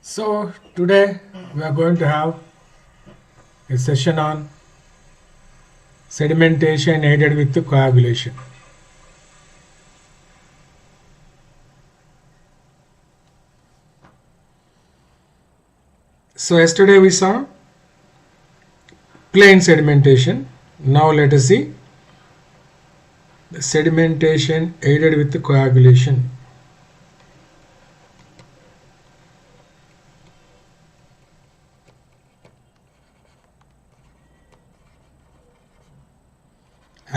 So today we are going to have a session on sedimentation aided with coagulation. So yesterday we saw plain sedimentation. Now let us see the sedimentation aided with coagulation.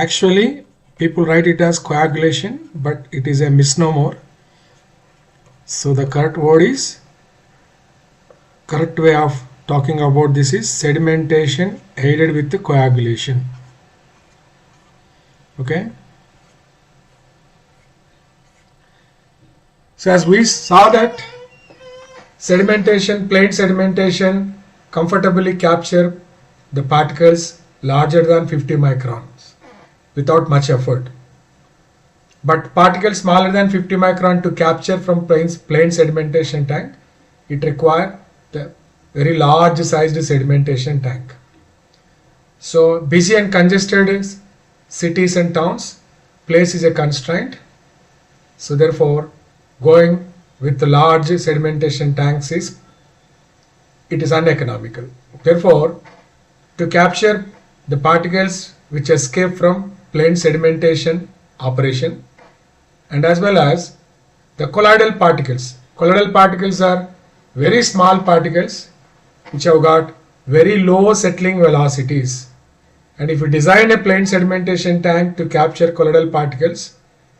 Actually, people write it as coagulation, but it is a misnomer. So the correct way of talking about this is sedimentation aided with coagulation. Okay. So as we saw that plain sedimentation comfortably capture the particles larger than 50 microns without much effort. But particles smaller than 50 micron to capture from plain sedimentation tank, it requires the very large sized sedimentation tank. So busy and congested cities and towns, place is a constraint. So therefore, going with the large sedimentation tanks is uneconomical. Therefore, to capture the particles which escape from plain sedimentation operation, and as well as the colloidal particles. Colloidal particles are very small particles which have got very low settling velocities. And if you design a plain sedimentation tank to capture colloidal particles,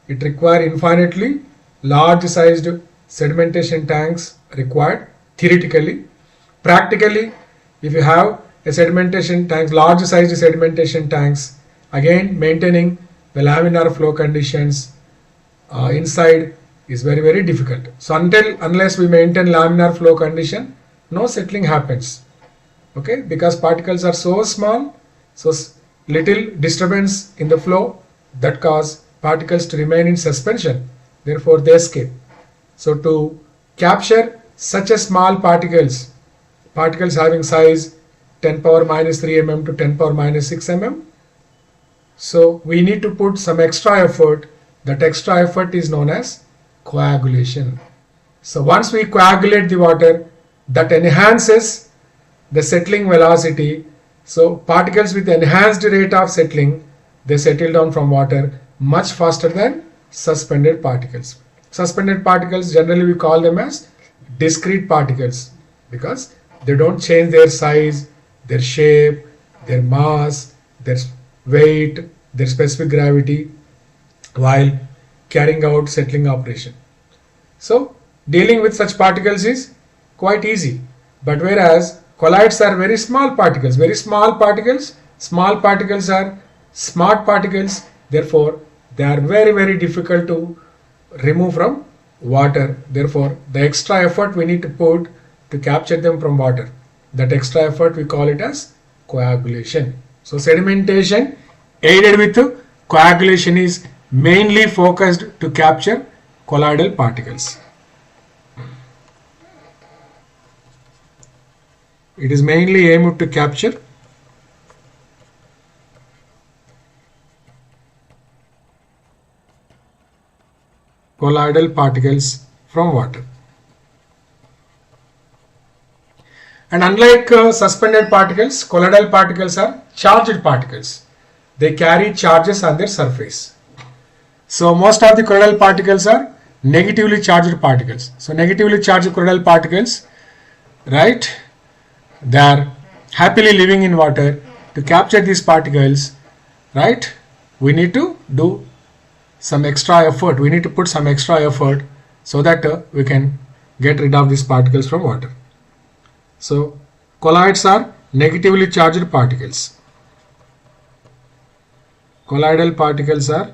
it requires infinitely large sized sedimentation tanks required theoretically. Practically, if you have a sedimentation tank, large sized sedimentation tanks, again maintaining the laminar flow conditions inside is very difficult. So unless we maintain laminar flow condition, no settling happens. Okay, because particles are so small, so little disturbance in the flow that cause particles to remain in suspension. Therefore, they escape. So to capture such a small particles having size 10 power minus 3 mm to 10 power minus 6 mm, so we need to put some extra effort. That extra effort is known as coagulation. So once we coagulate the water, that enhances the settling velocity. So particles with enhanced rate of settling, they settle down from water much faster than suspended particles. Suspended particles, generally we call them as discrete particles because they don't change their size, their shape, their mass, their weight, their specific gravity while carrying out settling operation. So dealing with such particles is quite easy. But whereas colloids are very small particles, small particles are smart particles, therefore they are very difficult to remove from water. Therefore, the extra effort we need to put to capture them from water, that extra effort we call it as coagulation. So sedimentation aided with coagulation is mainly focused to capture colloidal particles. It is mainly aimed to capture colloidal particles from water. And unlike suspended particles, colloidal particles are charged particles. They carry charges on their surface. So most of the colloidal particles are negatively charged particles. So negatively charged colloidal particles, right, they are happily living in water. To capture these particles, right, we need to do some extra effort. We need to put some extra effort so that we can get rid of these particles from water. So colloids are negatively charged particles. Colloidal particles are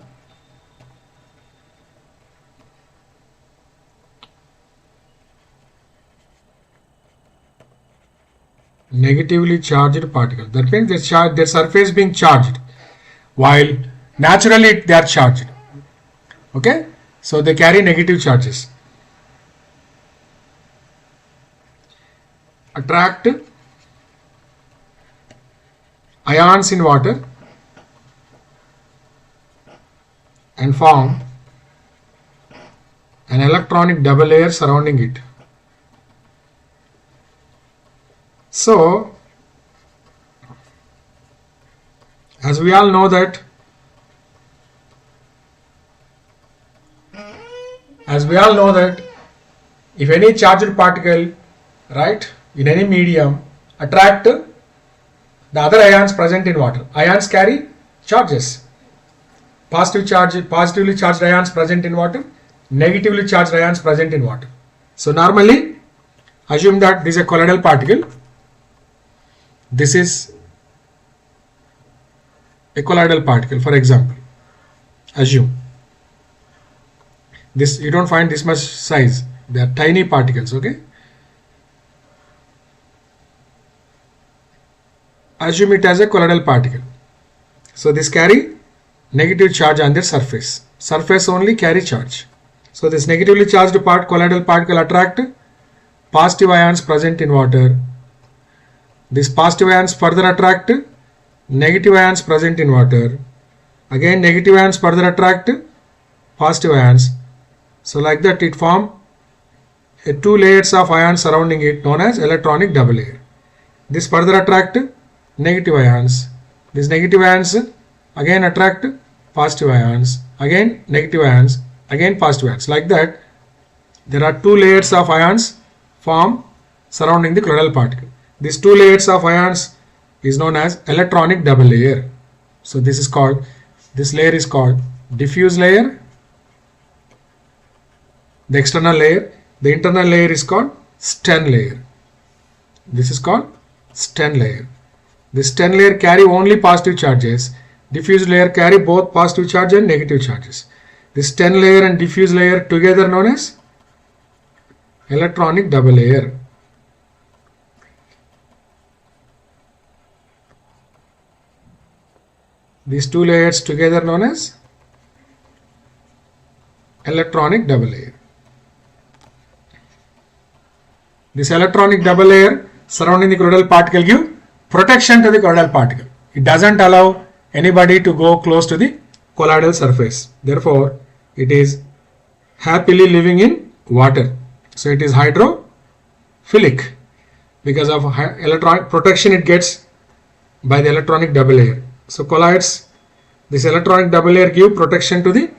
negatively charged particles. That means their surface being charged, while naturally they are charged. Okay, so they carry negative charges. attract ions in water and form an electronic double layer surrounding it. So, as we all know that if any charged particle, right, in any medium attract the other ions present in water, ions carry charges. Positively charged ions present in water, negatively charged ions present in water. So normally assume that this is a colloidal particle. This is a colloidal particle, for example. Assume this, you don't find this much size, they are tiny particles, okay? Assume it as a colloidal particle. So this carry negative charge on their surface. Surface only carry charge. So this negatively charged colloidal particle attract positive ions present in water. These positive ions further attract negative ions present in water. Again negative ions further attract positive ions. So like that it form two layers of ions surrounding it known as electronic double layer. This further attract negative ions. These negative ions again attract positive ions. Again negative ions. Again positive ions. Like that there are two layers of ions form surrounding the colloidal particle. These two layers of ions is known as electronic double layer. So this layer is called diffuse layer, the external layer. The internal layer is called Sten layer. This is called Sten layer. This Sten layer carry only positive charges. Diffuse layer carry both positive charge and negative charges. This Sten layer and diffuse layer together known as electronic double layer. These two layers together known as electronic double layer. This electronic double layer surrounding the colloidal particle give protection to the colloidal particle. It doesn't allow anybody to go close to the colloidal surface. Therefore, it is happily living in water. So it is hydrophilic because of electronic protection it gets by the electronic double layer. So colloids, this electronic double layer give protection to the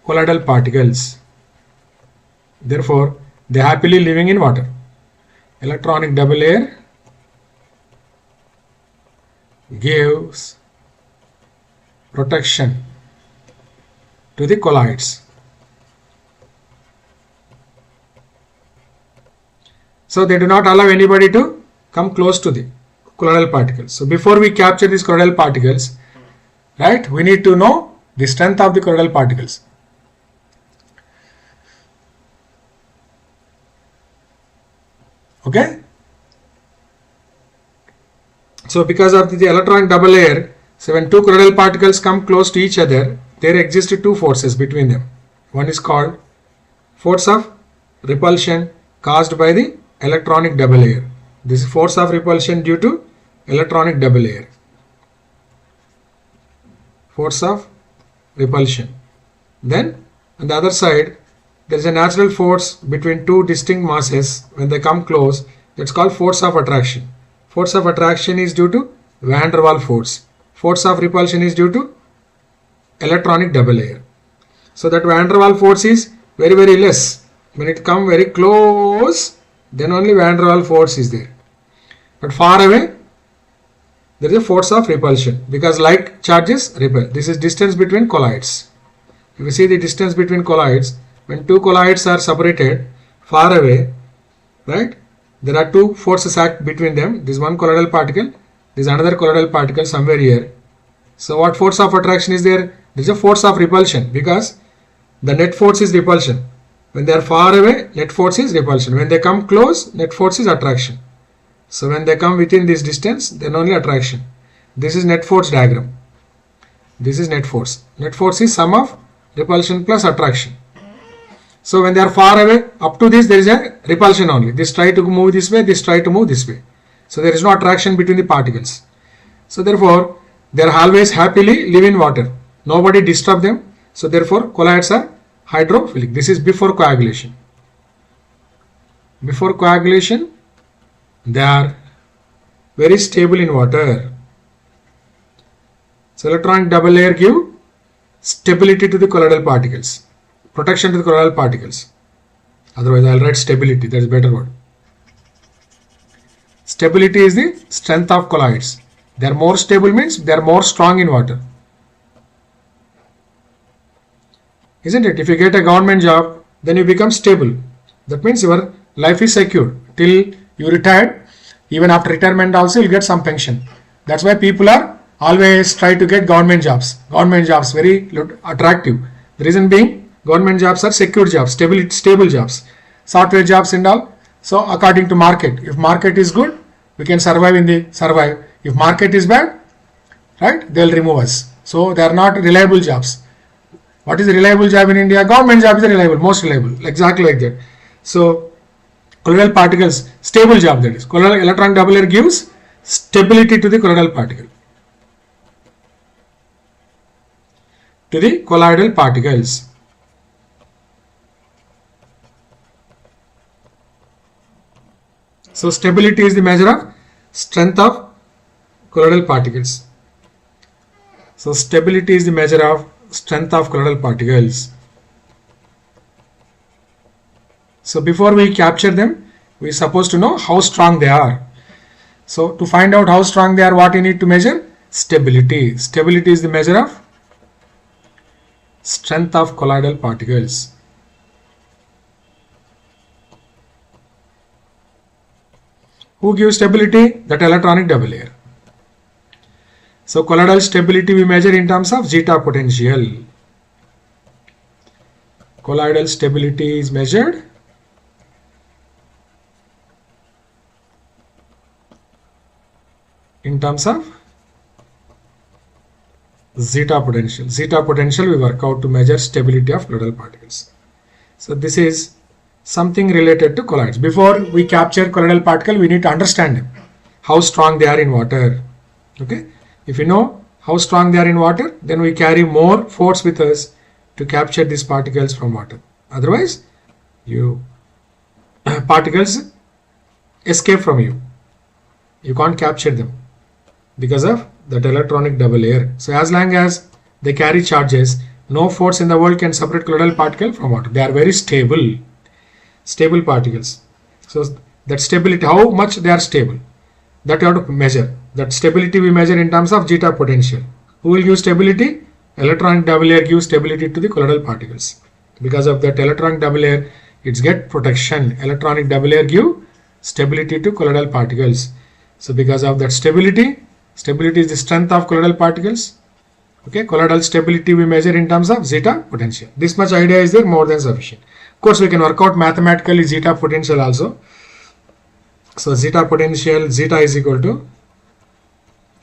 colloidal particles. Therefore, they are happily living in water. Electronic double layer gives protection to the colloids. So they do not allow anybody to come close to the colloidal particles. So before we capture these colloidal particles, right, we need to know the strength of the colloidal particles. Okay. So because of the electronic double layer, so when two colloidal particles come close to each other, there exist two forces between them. One is called force of repulsion caused by the electronic double layer. This is force of repulsion due to electronic double layer. Force of repulsion. Then on the other side, there is a natural force between two distinct masses. When they come close, that's called force of attraction. Force of attraction is due to van der Waals force. Force of repulsion is due to electronic double layer. So that van der Waals force is very less. When it come very close, then only van der Waals force is there. But far away, there is a force of repulsion because like charges repel. This is distance between colloids. If you see the distance between colloids, when two colloids are separated far away, right, there are two forces act between them. This one colloidal particle, this another colloidal particle somewhere here. So what force of attraction is there? There is a force of repulsion because the net force is repulsion. When they are far away, net force is repulsion. When they come close, net force is attraction. So when they come within this distance, then only attraction. This is net force diagram. This is net force. Net force is sum of repulsion plus attraction. So when they are far away, up to this there is a repulsion only. This try to move this way, this try to move this way. So there is no attraction between the particles. So therefore, they are always happily live in water. Nobody disturb them. So therefore, colloids are hydrophilic. This is before coagulation. Before coagulation, they are very stable in water. So electronic double layer give stability to the colloidal particles, protection to the colloidal particles. Otherwise, I will write stability. That is better word. Stability is the strength of colloids. They are more stable means they are more strong in water. Isn't it? If you get a government job, then you become stable. That means your life is secured till you retired. Even after retirement also you will get some pension. That's why people are always try to get government jobs. Government jobs very attractive. The reason being government jobs are secure jobs, stable jobs, software jobs and all. So according to market, if market is good, we can survive in the survive. If market is bad, right, they will remove us. So they are not reliable jobs. What is a reliable job in India? Government job is a reliable, most reliable, exactly like that. So colloidal particles, stable job, that is. Colloidal electron double layer gives stability to the colloidal particle. To the colloidal particles. So stability is the measure of strength of colloidal particles. So stability is the measure of strength of colloidal particles. So before we capture them, we are supposed to know how strong they are. So to find out how strong they are, what you need to measure? Stability. Stability is the measure of strength of colloidal particles. Who gives stability? That electronic double layer. So colloidal stability we measure in terms of zeta potential. Colloidal stability is measured in terms of zeta potential. Zeta potential we work out to measure stability of colloidal particles. So this is something related to colloids. Before we capture colloidal particle, we need to understand them, how strong they are in water. Okay. If you know how strong they are in water, then we carry more force with us to capture these particles from water. Otherwise, particles escape from you. You can't capture them because of that electronic double layer. So as long as they carry charges, no force in the world can separate colloidal particle from water. They are very stable particles. So that stability, how much they are stable, that you have to measure. That stability we measure in terms of zeta potential. Who will give stability? Electronic double layer gives stability to the colloidal particles. Because of that electronic double layer, it's get protection. Electronic double layer give stability to colloidal particles. So because of that stability is the strength of colloidal particles. Okay, colloidal stability we measure in terms of zeta potential. This much idea is there, more than sufficient. Of course, we can work out mathematically zeta potential also. So zeta potential, zeta is equal to,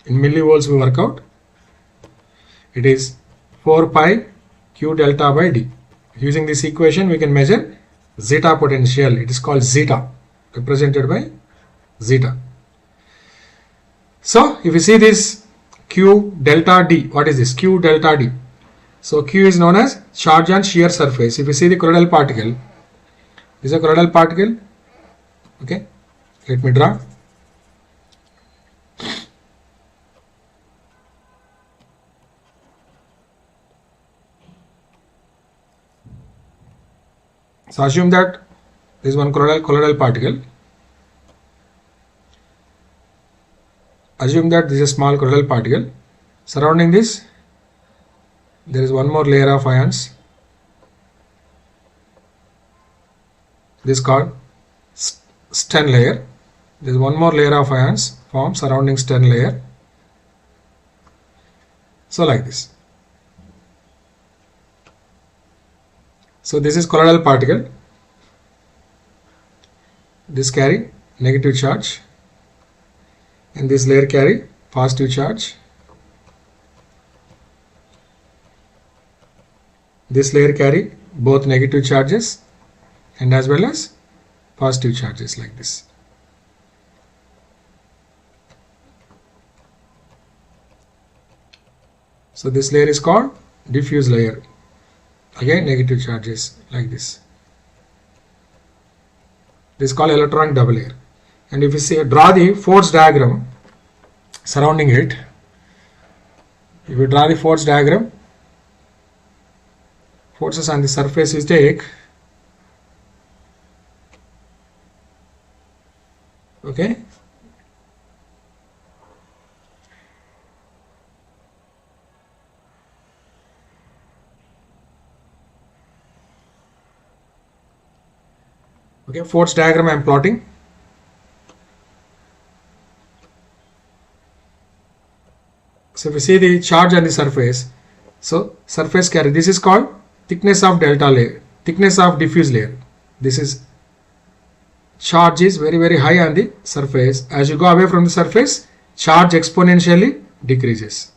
in millivolts we work out, it is 4 pi q delta by d. Using this equation we can measure zeta potential. It is called zeta, represented by zeta. So if you see this q delta d, what is this? Q delta d. So q is known as charge on shear surface. If you see the colloidal particle, this is a colloidal particle. Okay, let me draw. So assume that there is one colloidal particle. Assume that this is a small colloidal particle. Surrounding this, there is one more layer of ions. This is called Sten layer. There is one more layer of ions formed surrounding Sten layer. So like this. So this is colloidal particle. This carry negative charge, and this layer carry positive charge. This layer carry both negative charges, and as well as positive charges like this. So this layer is called diffuse layer. Again, negative charges like this. This is called electronic double layer. And if you see, draw the force diagram surrounding it. If you draw the force diagram, forces on the surface is take. Okay. Okay, force diagram I am plotting. So if you see the charge on the surface, so surface carry, this is called thickness of delta layer, thickness of diffuse layer. This is charge is very high on the surface. As you go away from the surface, charge exponentially decreases.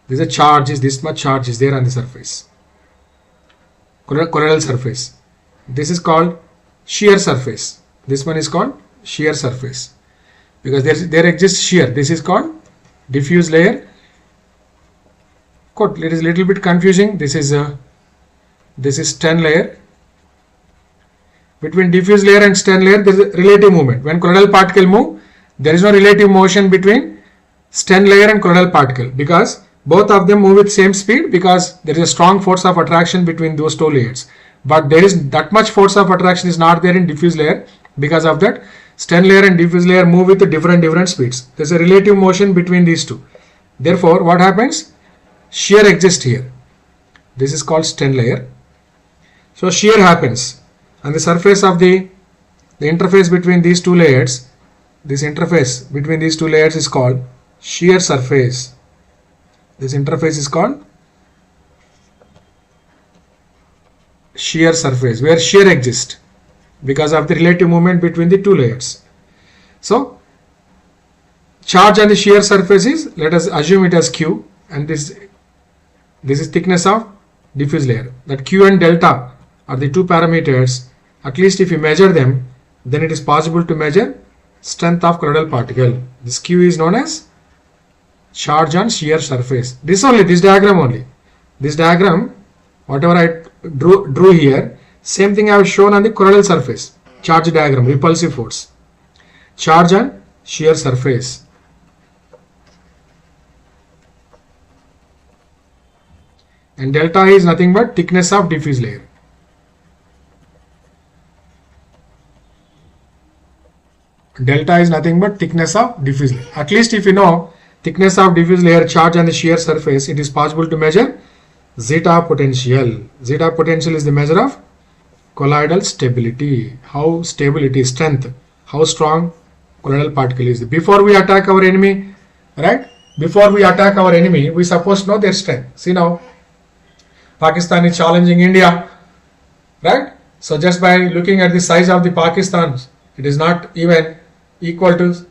This is a charge, is this much charge is there on the surface, colloidal surface. This is called shear surface. This one is called shear surface because there exists shear. This is called diffuse layer. It is little bit confusing. This is 10 layer. Between diffuse layer and stem layer, there is a relative movement. When colloidal particle move, there is no relative motion between stem layer and colloidal particle because both of them move with same speed because there is a strong force of attraction between those two layers. But there is that much force of attraction is not there in diffuse layer. Because of that, stem layer and diffuse layer move with different speeds. There is a relative motion between these two. Therefore, what happens? Shear exists here. This is called stem layer. So shear happens on the surface of the interface between these two layers. This interface between these two layers is called shear surface. This interface is called shear surface, where shear exists because of the relative movement between the two layers. So charge on the shear surface is, let us assume it as Q, and this is thickness of diffuse layer. That Q and delta are the two parameters. At least if you measure them, then it is possible to measure strength of colloidal particle. This Q is known as charge on shear surface. This diagram only. This diagram, whatever I drew here, same thing I have shown on the colloidal surface. Charge diagram, repulsive force. Charge on shear surface. And delta is nothing but thickness of diffuse layer. Delta is nothing but thickness of diffuse layer. At least if you know thickness of diffuse layer, charge on the shear surface, it is possible to measure zeta potential. Zeta potential is the measure of colloidal stability. How stable it is, strength, how strong colloidal particle is. Before we attack our enemy, right? Before we attack our enemy, we supposed to know their strength. See now, Pakistan is challenging India, right? So just by looking at the size of the Pakistan, it is not even equal to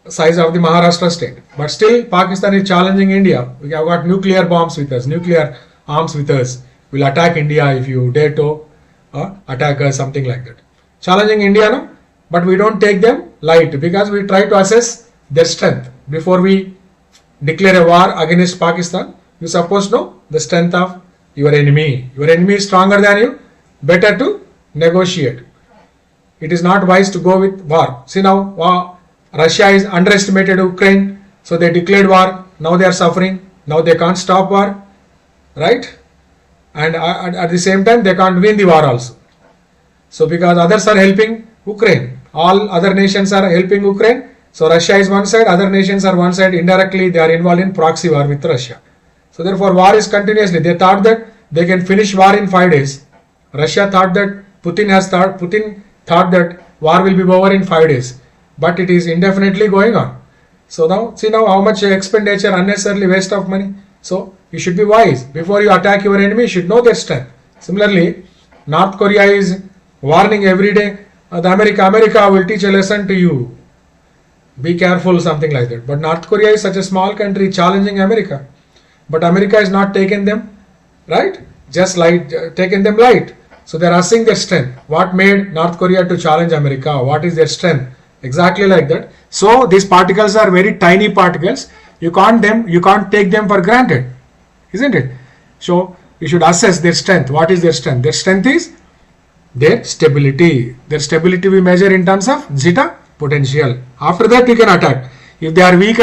size of the Maharashtra state. But still Pakistan is challenging India. We have got nuclear bombs with us, nuclear arms with us. We'll attack India if you dare to attack us, something like that. Challenging India, no? But we don't take them light because we try to assess their strength. Before we declare a war against Pakistan, you suppose know the strength of your enemy. Your enemy is stronger than you, better to negotiate. It is not wise to go with war. See now, Russia is underestimated Ukraine, so they declared war. Now they are suffering. Now they can't stop war, right? And at the same time, they can't win the war also. So because others are helping Ukraine, all other nations are helping Ukraine. So Russia is one side, other nations are one side. Indirectly, they are involved in proxy war with Russia. So therefore, war is continuously. They thought that they can finish war in 5 days. Russia thought that Putin thought that war will be over in 5 days. But it is indefinitely going on. So now, see now how much expenditure, unnecessarily waste of money. So you should be wise. Before you attack your enemy, you should know their strength. Similarly, North Korea is warning every day, America will teach a lesson to you. Be careful, something like that. But North Korea is such a small country challenging America. But America is not taken them, right? Just taken them light. So they are assessing their strength. What made North Korea to challenge America? What is their strength? Exactly like that. So these particles are very tiny particles. You can't take them for granted, isn't it? So you should assess their strength. What is their strength? Their strength is their stability. Their stability we measure in terms of zeta potential. After that we can attack. If they are weak,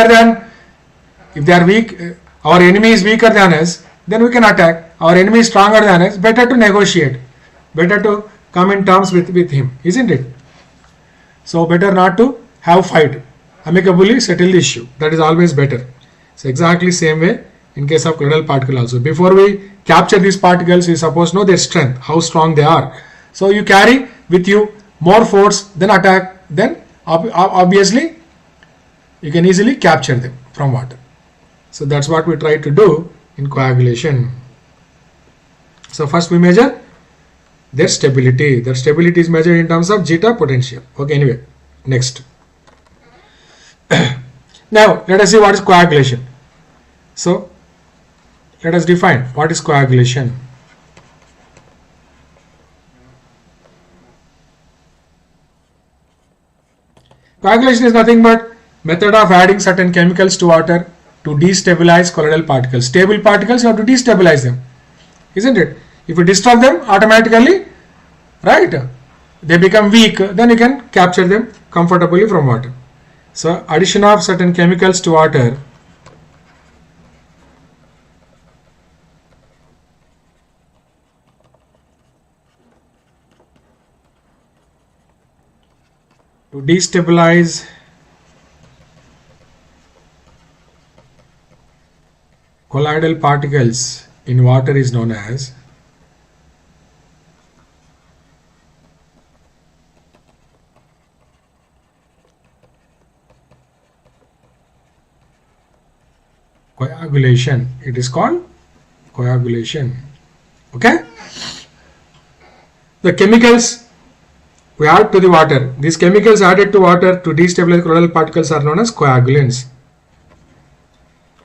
our enemy is weaker than us, then we can attack. Our enemy is stronger than us, better to negotiate. Better to come in terms with him, isn't it? So better not to have fight. Amicably settle the issue. That is always better. So exactly same way in case of colloidal particle also. Before we capture these particles, we suppose know their strength, how strong they are. So you carry with you more force than attack, then obviously you can easily capture them from water. So that's what we try to do in coagulation. So first we measure their stability. Their stability is measured in terms of zeta potential. Okay, anyway, next. Now let us see what is coagulation. So let us define what is coagulation. Coagulation is nothing but method of adding certain chemicals to water to destabilize colloidal particles. Stable particles, you have to destabilize them, isn't it? If you disturb them, automatically, right, they become weak, then you can capture them comfortably from water. So addition of certain chemicals to water to destabilize colloidal particles in water is known as coagulation. It is called coagulation. Okay? The chemicals we add to the water. These chemicals added to water to destabilize colloidal particles are known as coagulants.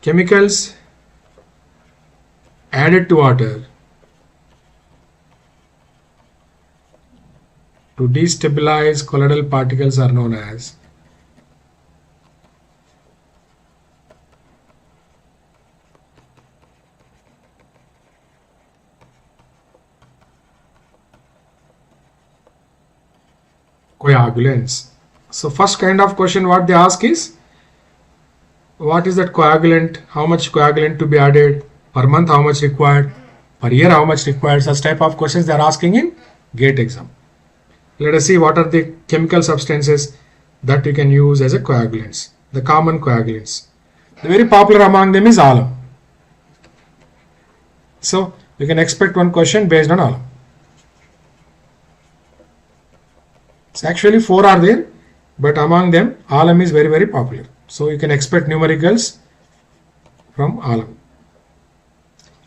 Chemicals added to water to destabilize colloidal particles are known as coagulants. So first kind of question what they ask is, what is that coagulant, how much coagulant to be added, per month how much required, per year how much required. Such type of questions they are asking in GATE exam. Let us see what are the chemical substances that you can use as a coagulants, the common coagulants. The very popular among them is alum. So you can expect one question based on alum. So actually 4 are there, but among them alum is very popular. So you can expect numericals from alum.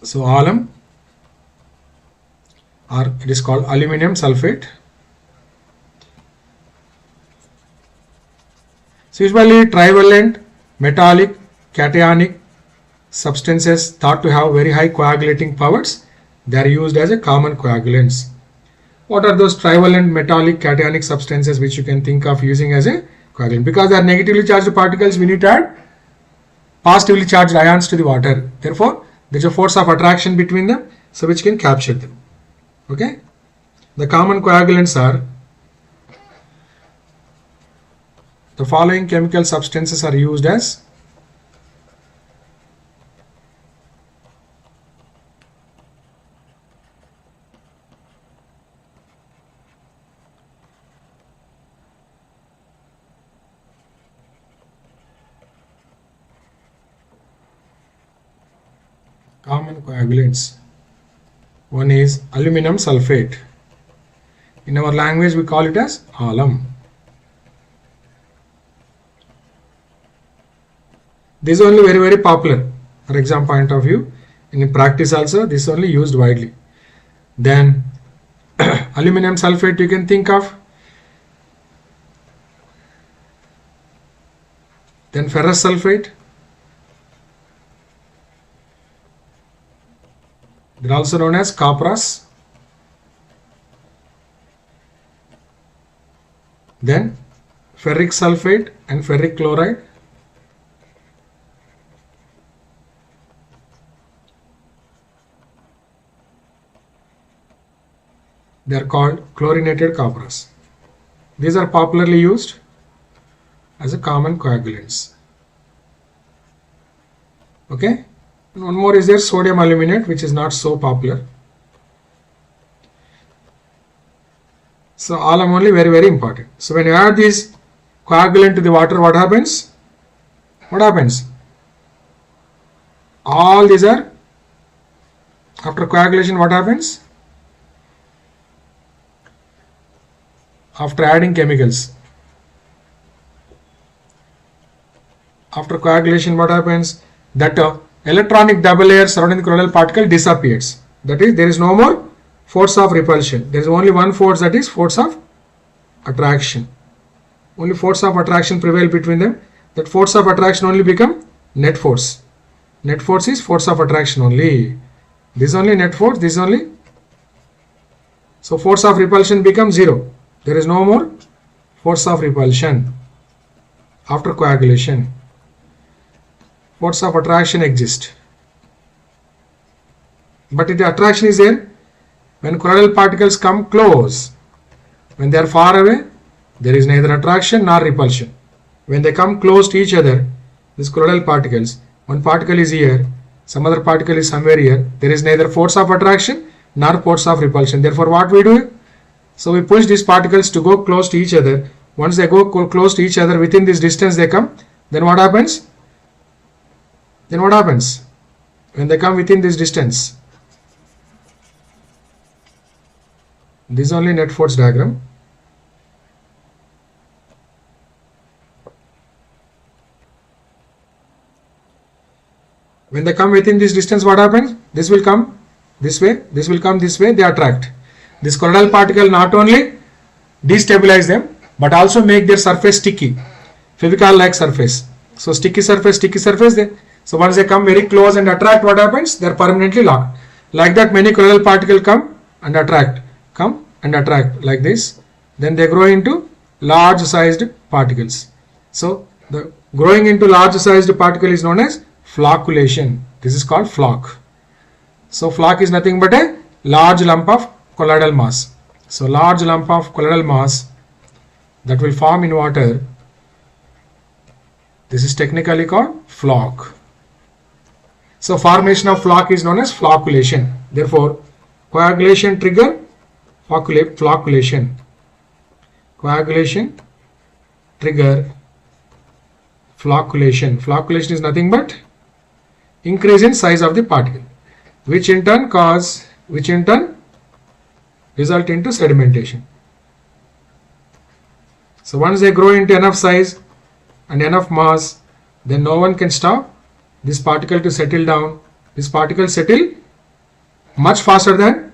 So alum, or it is called aluminum sulfate. So usually trivalent metallic cationic substances thought to have very high coagulating powers, they are used as a common coagulants. What are those trivalent metallic cationic substances which you can think of using as a coagulant? Because they are negatively charged particles, we need to add positively charged ions to the water. Therefore, there is a force of attraction between them, so which can capture them. Okay. The common coagulants are the following chemical substances are used as common coagulants. One is aluminum sulfate. In our language we call it as alum. This is only very popular for exam point of view. In practice also this is only used widely. Then aluminum sulfate you can think of. Then ferrous sulfate. They are also known as copras. then ferric sulfate and ferric chloride, they are called chlorinated copperas. These are popularly used as a common coagulants. Okay, and one more is there, sodium aluminate, which is not so popular. So all are only very important. So when you add this coagulant to the water, what happens? What happens? All these are, after coagulation, what happens? After adding chemicals, after coagulation, what happens? That electronic double layer surrounding the colloidal particle disappears. That is, there is no more force of repulsion. There is only one force, that is force of attraction. Only force of attraction prevail between them. That force of attraction only become net force. Net force is force of attraction only. This is only net force, this is only. So force of repulsion becomes 0. There is no more force of repulsion after coagulation. Force of attraction exists. But if the attraction is there, when colloidal particles come close, when they are far away, there is neither attraction nor repulsion. When they come close to each other, these colloidal particles, one particle is here, some other particle is somewhere here, there is neither force of attraction nor force of repulsion. Therefore, what we do? So we push these particles to go close to each other. Once they go close to each other, within this distance they come, then what happens? Then what happens? When they come within this distance, this is only net force diagram. When they come within this distance, what happens? This will come this way, this will come this way, they attract. This colloidal particle not only destabilize them, but also make their surface sticky, Fevicol-like surface. So sticky surface, so once they come very close and attract, what happens? They are permanently locked. Like that, many colloidal particles come and attract like this. Then they grow into large sized particles. So the growing into large sized particle is known as flocculation. This is called flock. So flock is nothing but a large lump of colloidal mass. So large lump of colloidal mass that will form in water, this is technically called flock. So formation of flock is known as flocculation. Therefore, coagulation trigger flocculation. Coagulation trigger flocculation. Flocculation is nothing but increase in size of the particle, which in turn result into sedimentation. So once they grow into enough size and enough mass, then no one can stop this particle to settle down. This particle settle much faster than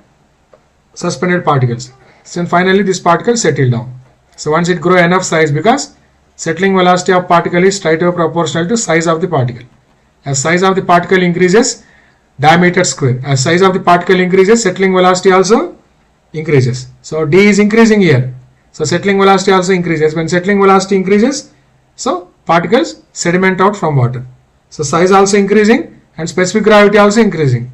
suspended particles. So finally this particle settle down. So once it grow enough size, because settling velocity of particle is straightaway proportional to size of the particle. As size of the particle increases, diameter square. As size of the particle increases, settling velocity also increases. So d is increasing here. So settling velocity also increases. When settling velocity increases, so particles sediment out from water. So size also increasing and specific gravity also increasing.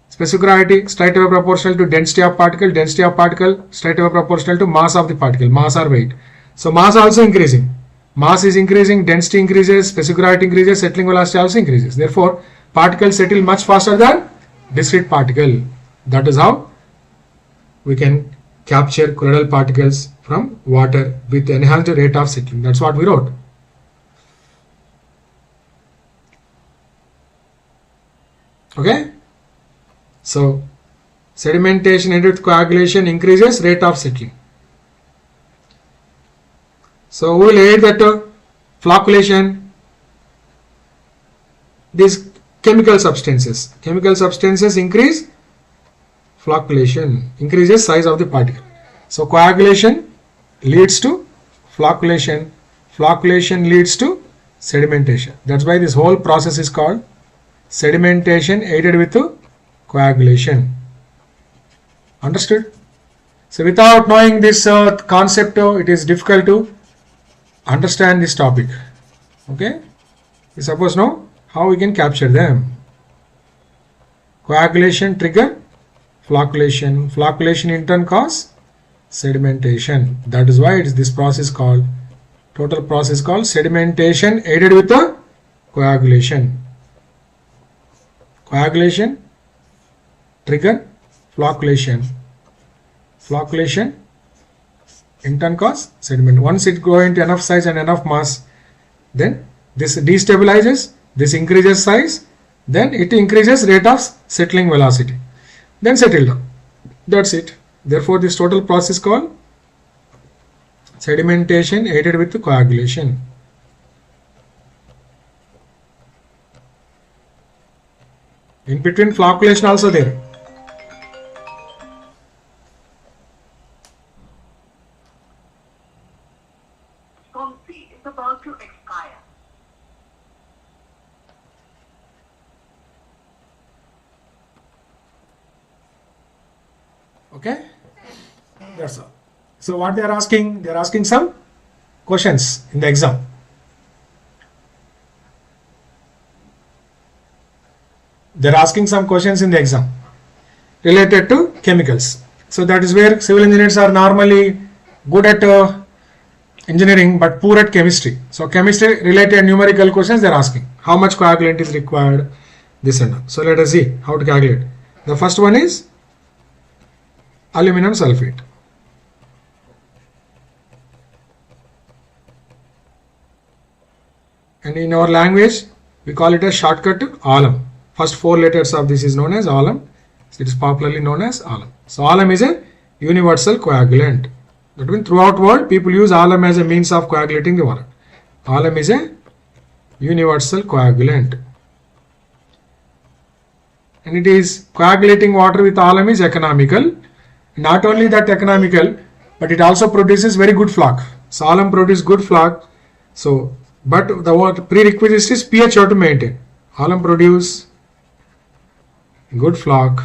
Specific gravity straightaway proportional to density of particle straightaway proportional to mass of the particle, mass or weight. So mass also increasing. Mass is increasing, density increases, specific gravity increases, settling velocity also increases. Therefore, particles settle much faster than discrete particle. That is how we can capture colloidal particles from water with enhanced rate of settling. That's what we wrote. Okay. So sedimentation ended with coagulation increases rate of settling. So we will add that flocculation, these chemical substances increase flocculation, increases size of the particle. So coagulation leads to flocculation, flocculation leads to sedimentation. That's why this whole process is called sedimentation aided with coagulation. Understood? So without knowing this concept, it is difficult to understand this topic. Okay, we suppose know how we can capture them. Coagulation trigger flocculation. Flocculation in turn cause sedimentation. That is why it is this process called, total process called sedimentation aided with the coagulation. Coagulation trigger flocculation. Flocculation in turn cause sediment. Once it grows into enough size and enough mass, then this destabilizes, this increases size, then it increases rate of settling velocity, then settle down. That's it. Therefore, this total process called sedimentation aided with the coagulation. In between flocculation also there. Is about to expire. Okay, that's all. So what they are asking some questions in the exam. They're asking some questions in the exam related to chemicals. So that is where civil engineers are normally good at engineering but poor at chemistry. So chemistry related numerical questions they're asking. How much coagulant is required, this and that. So let us see how to calculate. The first one is aluminum sulfate. And in our language we call it a shortcut to alum. First 4 letters of this is known as alum. It is popularly known as alum. So alum is a universal coagulant. That means throughout world people use alum as a means of coagulating the water. Alum is a universal coagulant. And it is coagulating water with alum is economical. Not only that economical, but it also produces very good floc. So alum produces good floc. So, but the prerequisite is pH you have to maintain. Alum produce good floc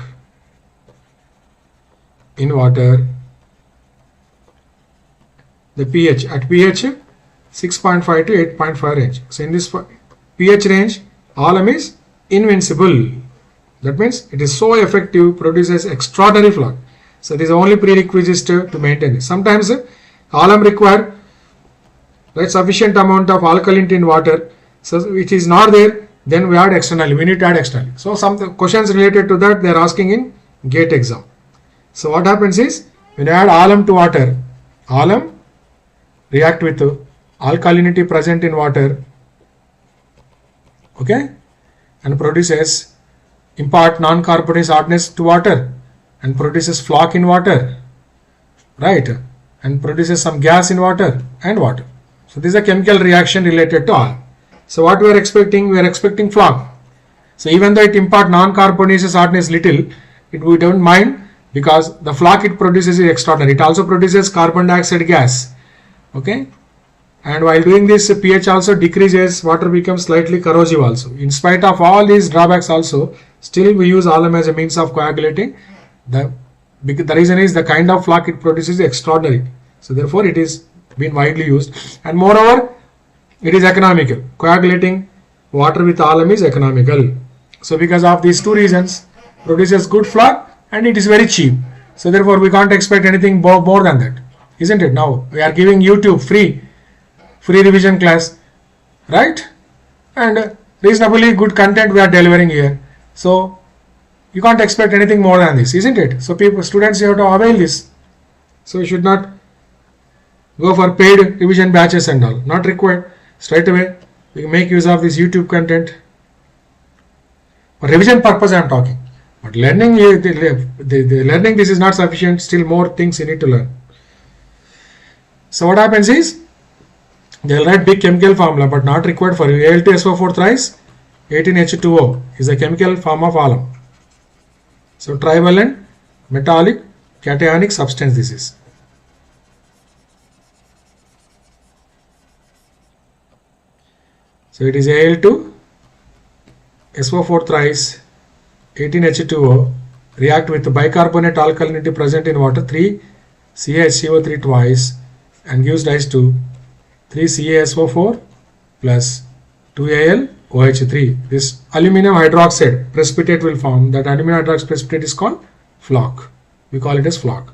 in water. The pH at pH 6.5 to 8.5 range. So in this pH range, alum is invincible. That means it is so effective, produces extraordinary floc. So this is only prerequisite to maintain this. Sometimes alum require sufficient amount of alkalinity in water. So which is not there, then we add externally. We need to add externally. So some questions related to that they are asking in GATE exam. So what happens is when you add alum to water, alum react with alkalinity present in water, okay, and produces impart non-carbonate hardness to water and produces floc in water, right, and produces some gas in water and water. So this is a chemical reaction related to alum. So what we are expecting? We are expecting floc. So even though it impart non-carbonaceous hardness little, we don't mind because the floc it produces is extraordinary. It also produces carbon dioxide gas. Okay, and while doing this pH also decreases, water becomes slightly corrosive also. In spite of all these drawbacks also, still we use alum as a means of coagulating. The reason is the kind of floc it produces is extraordinary. So therefore it is been widely used, and moreover it is economical. Coagulating water with alum is economical. So because of these two reasons, produces good floc and it is very cheap. So therefore we can't expect anything more than that. Isn't it? Now we are giving YouTube free revision class, right? And reasonably good content we are delivering here. So you can't expect anything more than this, isn't it? So students, you have to avail this. So you should not go for paid revision batches and all. Not required. Straight away we can make use of this YouTube content. For revision purpose I am talking. But learning, the learning this is not sufficient. Still more things you need to learn. So what happens is, they will write big chemical formula but not required for you. Al2SO4 thrice 18H2O is a chemical form of alum. So trivalent metallic cationic substance this is. So it is Al2SO4 thrice 18H2O react with bicarbonate alkalinity present in water 3 CaHCO3 twice and gives rise to 3CaSO4 plus 2AlOH3. This aluminum hydroxide precipitate will form. That aluminum hydroxide precipitate is called floc. We call it as floc.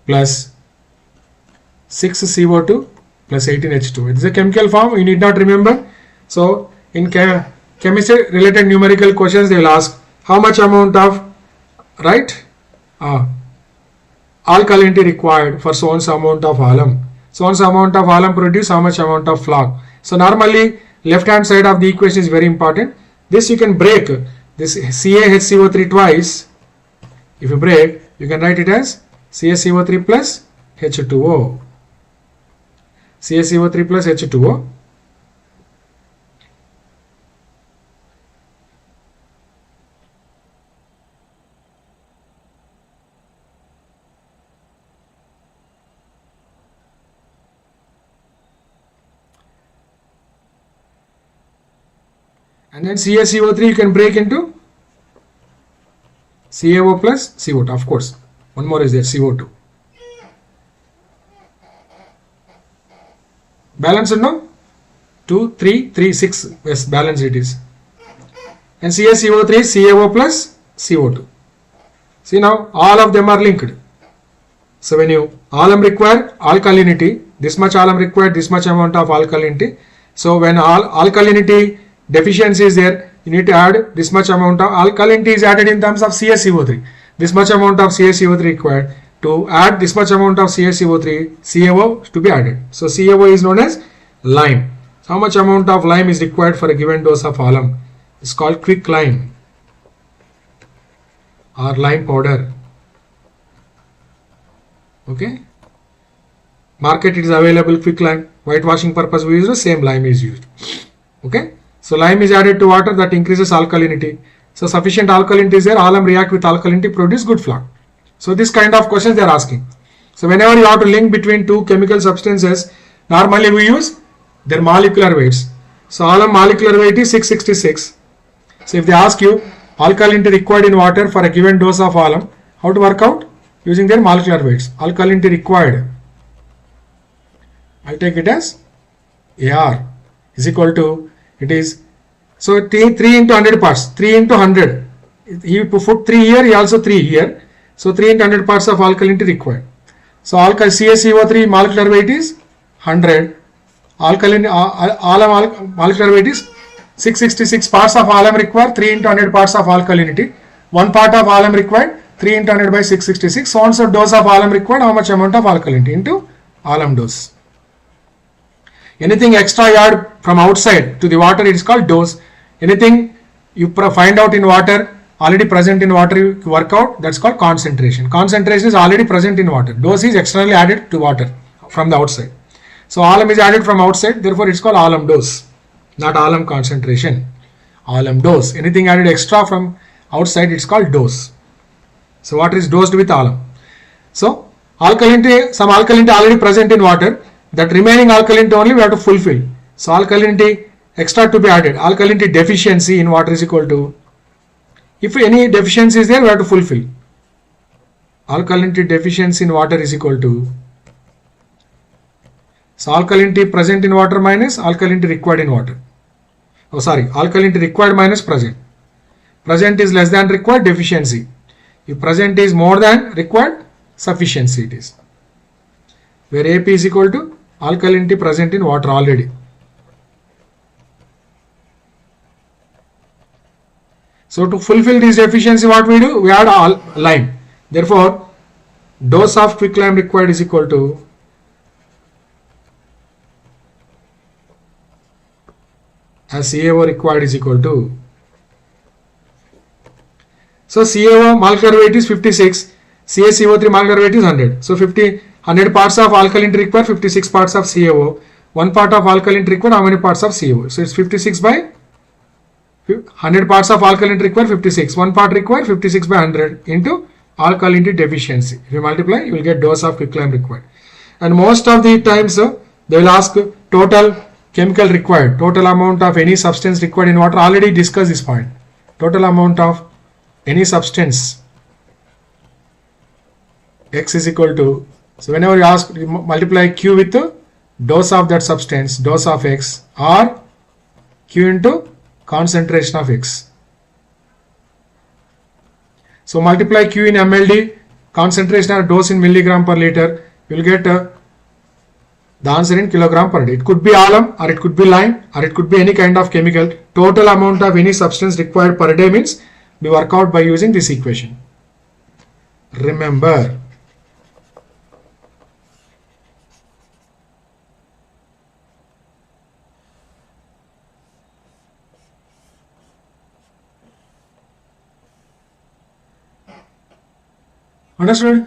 Plus 6CO2 plus 18H2. It is a chemical form. You need not remember. So in chemistry related numerical questions, they will ask how much amount of alkalinity required for so and so amount of alum. So and so amount of alum produce how much amount of floc. So normally left hand side of the equation is very important. This you can break. This CaHCO3 twice. If you break, you can write it as CaCO3 plus H2O. CaCO3 plus H2O. And then CaCO3 you can break into CaO plus CO2. Of course, one more is there, CO2. Balance no? 2, 3, 3, 6. Yes, balance it is. And CaCO3 is CaO plus CO2. See now, all of them are linked. So when you alum require alkalinity, this much alum required, this much amount of alkalinity. So when alkalinity deficiency is there, you need to add this much amount of alkalinity is added in terms of CaCO3. This much amount of CaCO3 required. To add this much amount of CaCO3, CaO to be added. So CaO is known as lime. How much amount of lime is required for a given dose of alum? It's called quick lime or lime powder. Okay. Market it is available quick lime. Whitewashing purpose we use the same lime is used. Okay. So lime is added to water, that increases alkalinity. So sufficient alkalinity is there, alum react with alkalinity, produce good floc. So this kind of questions they are asking. So whenever you have to link between two chemical substances, normally we use their molecular weights. So alum molecular weight is 666. So if they ask you alkalinity required in water for a given dose of alum, how to work out? Using their molecular weights. Alkalinity required, I'll take it as Ar is equal to, it is, so 3 into 100 parts, 3 into 100. He put 3 here, he also 3 here. So 3 into 100 parts of alkalinity required. So CaCO3 molecular weight is 100. Alum molecular weight is 666 parts of alum required, 3 into 100 parts of alkalinity. 1 part of alum required, 3 into 100 by 666. So and so dose of alum required, how much amount of alkalinity into alum dose. Anything extra you add from outside to the water, it is called dose. Anything you find out in water, already present in water, you work out, that's called concentration. Concentration is already present in water. Dose is externally added to water from the outside. So alum is added from outside, therefore it's called alum dose, not alum concentration. Alum dose. Anything added extra from outside, it's called dose. So water is dosed with alum. So alkalinity, some alkalinity already present in water, that remaining alkalinity only we have to fulfill. So alkalinity extra to be added. Alkalinity deficiency in water is equal to, if any deficiency is there, we have to fulfill. Alkalinity deficiency in water is equal to, so alkalinity present in water minus alkalinity required in water. Oh sorry, alkalinity required minus present. Present is less than required, deficiency. If present is more than required, sufficiency it is. Where AP is equal to alkalinity present in water already. So to fulfill this deficiency, what we do? We add lime. Therefore, dose of quick lime required is equal to as CaO required is equal to. So CaO molecular weight is 56. CaCO3 molecular weight is 100. So 100 parts of alkalinity required, 56 parts of CaO. 1 part of alkalinity required, how many parts of CaO? So it's 56 by 100 parts of alkalinity required, 56. 1 part required, 56 by 100 into alkalinity deficiency. If you multiply, you will get dose of quick lime required. And most of the times they will ask total chemical required, total amount of any substance required in water. Already discussed this point. Total amount of any substance X is equal to, so whenever you ask, you multiply Q with the dose of that substance, dose of X, or Q into concentration of X. So multiply Q in mld, concentration or dose in milligram per liter, you will get the answer in kilogram per day. It could be alum, or it could be lime, or it could be any kind of chemical. Total amount of any substance required per day means we work out by using this equation. Remember. Understood?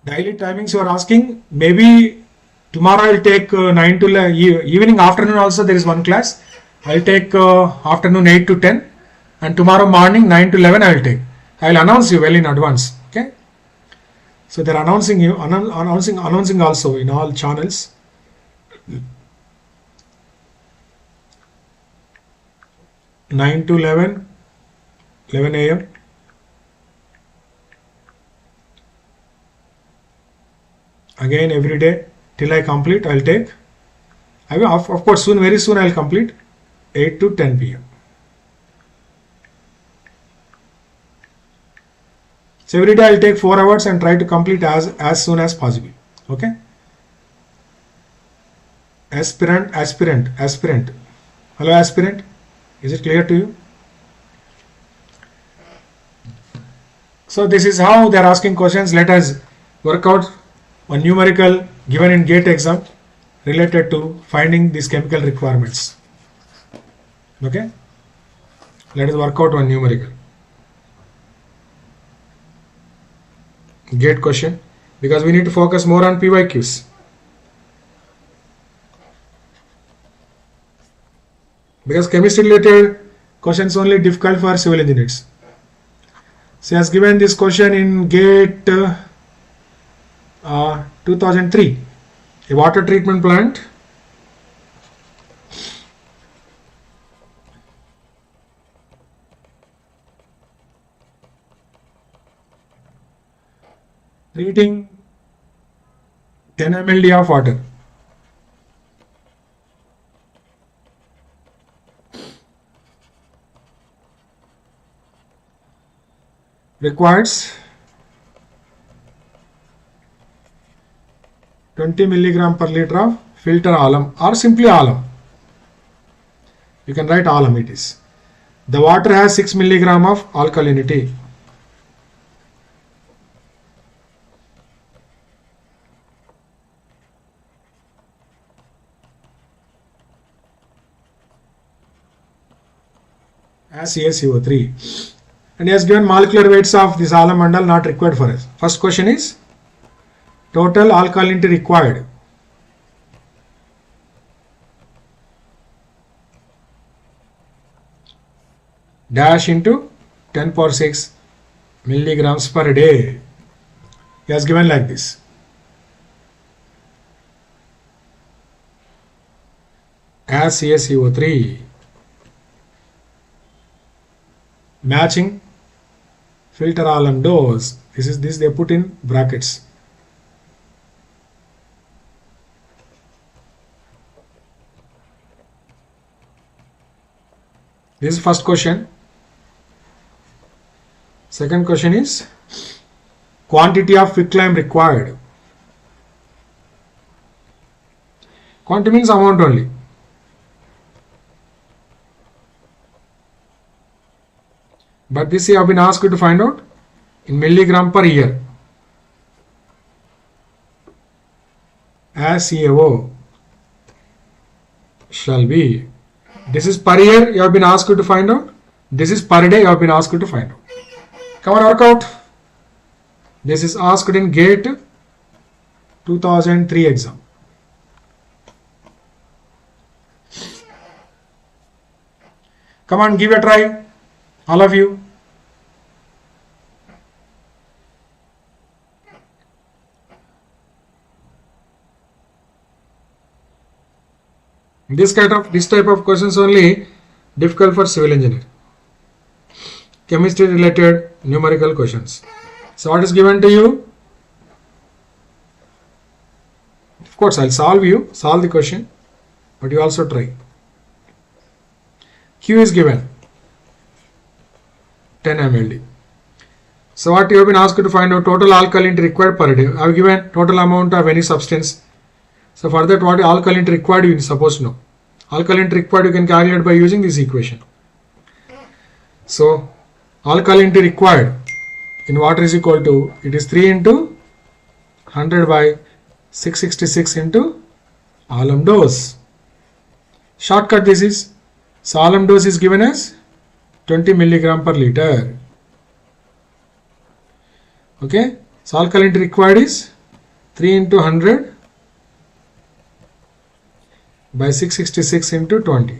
Daily timings you are asking, maybe tomorrow I'll take 9 to evening, afternoon also there is one class. I'll take afternoon 8 to 10, and tomorrow morning 9 to 11 I'll take. I'll announce you well in advance. Okay. So they're announcing also in all channels. Nine to 11 a.m. Again every day till I complete, I'll take. I will, of course, very soon I'll complete 8 to 10 p.m. So every day I'll take 4 hours and try to complete as soon as possible. Okay. Aspirant. Hello, aspirant. Is it clear to you? So this is how they are asking questions. Let us work out one numerical given in GATE exam related to finding these chemical requirements. Okay. Let us work out one numerical. GATE question, because we need to focus more on PYQs. Because chemistry related questions only difficult for civil engineers. So has given this question in GATE 2003, a water treatment plant treating 10 mld of water requires 20 milligram per liter of filter alum, or simply alum. You can write alum it is. The water has 6 milligram of alkalinity. As CaCO3. And he has given molecular weights of this alum mandal not required for us. First question is total alkalinity required. Dash into 10 power 6 milligrams per day. He has given like this. As CaCO3. Matching filter alum dose. This they put in brackets. This is first question. Second question is quantity of quicklime required. Quantity means amount only. But this you have been asked to find out in milligram per year. As CaO shall be. This is per year you have been asked to find out. This is per day you have been asked to find out. Come on, work out. This is asked in GATE 2003 exam. Come on, give a try, all of you. This type of questions only difficult for civil engineer. Chemistry related numerical questions. So what is given to you? Of course, I'll solve the question, but you also try. Q is given 10 mld. So what you have been asked to find out total alkalinity required per day. I have given total amount of any substance. So for that, what alkalinity required you suppose to know. Alkalinity required you can calculate by using this equation. So alkalinity required in water is equal to, it is 3 into 100 by 666 into alum dose. Shortcut this is, so alum dose is given as 20 milligram per liter. Okay, so alkalinity required is 3 into 100 by 666 into 20.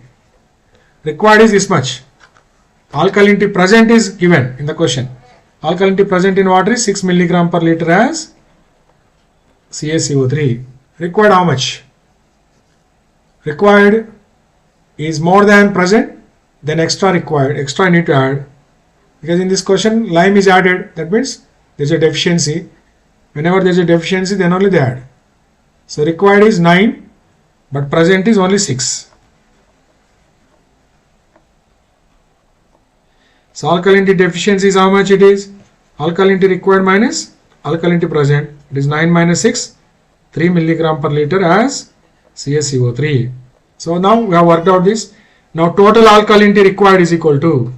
Required is this much. Alkalinity present is given in the question. Alkalinity present in water is 6 milligram per liter as CaCO3. Required how much? Required is more than present, then extra required. Extra I need to add. Because in this question, lime is added. That means there is a deficiency. Whenever there is a deficiency, then only they add. So required is 9, but present is only 6. So alkalinity deficiency is how much it is? Alkalinity required minus alkalinity present. It is 9 minus 6, 3 milligram per liter as CaCO3. So now we have worked out this. Now total alkalinity required is equal to,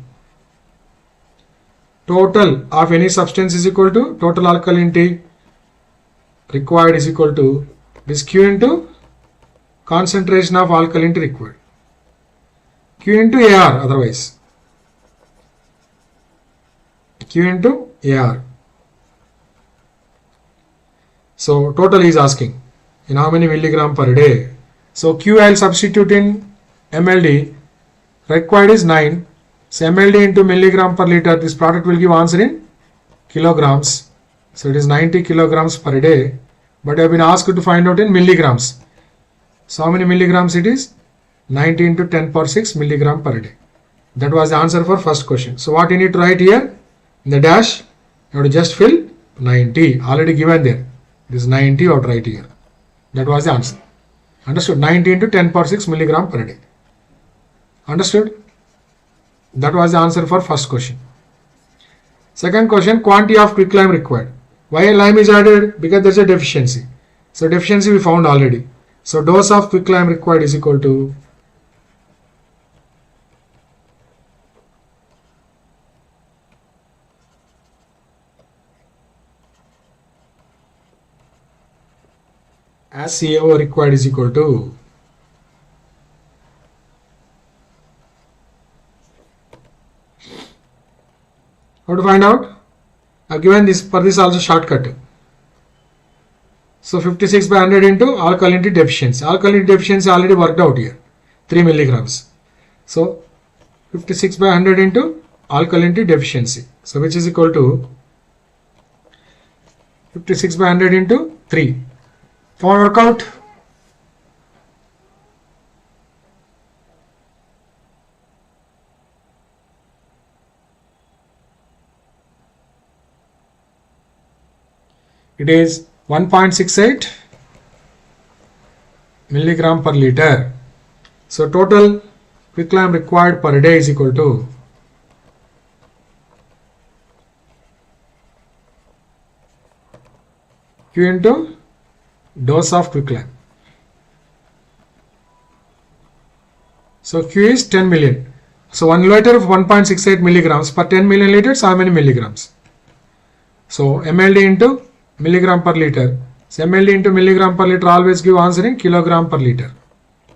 total of any substance is equal to, total alkalinity required is equal to this Q into concentration of alkalinity required. Q into AR otherwise. Q into AR. So total is asking in how many milligram per day. So Q I will substitute in MLD. Required is 9. So MLD into milligram per liter. This product will give answer in kilograms. So it is 90 kilograms per day. But I have been asked to find out in milligrams. So how many milligrams it is? 90 into 10 power 6 milligram per day. That was the answer for first question. So what you need to write here? In the dash, you have to just fill 90. Already given there. It is 90 or right here. That was the answer. Understood? 90 into 10 power 6 milligram per day. Understood? That was the answer for first question. Second question, quantity of quicklime required. Why lime is added? Because there is a deficiency. So deficiency we found already. So dose of quicklime required is equal to as CaO required is equal to how to find out? I have given this for this also shortcut. So 56 by 100 into alkalinity deficiency. Alkalinity deficiency already worked out here. 3 milligrams. So 56 by 100 into alkalinity deficiency. So which is equal to 56 by 100 into 3. Come on, work out. It is 1.68 milligram per liter. So total quicklime required per day is equal to Q into dose of quicklime. So Q is 10 million. So 1 liter of 1.68 milligrams per 10 million liters, how many milligrams? So MLD into milligram per liter. So MLD into milligram per liter always give answer in kilogram per liter.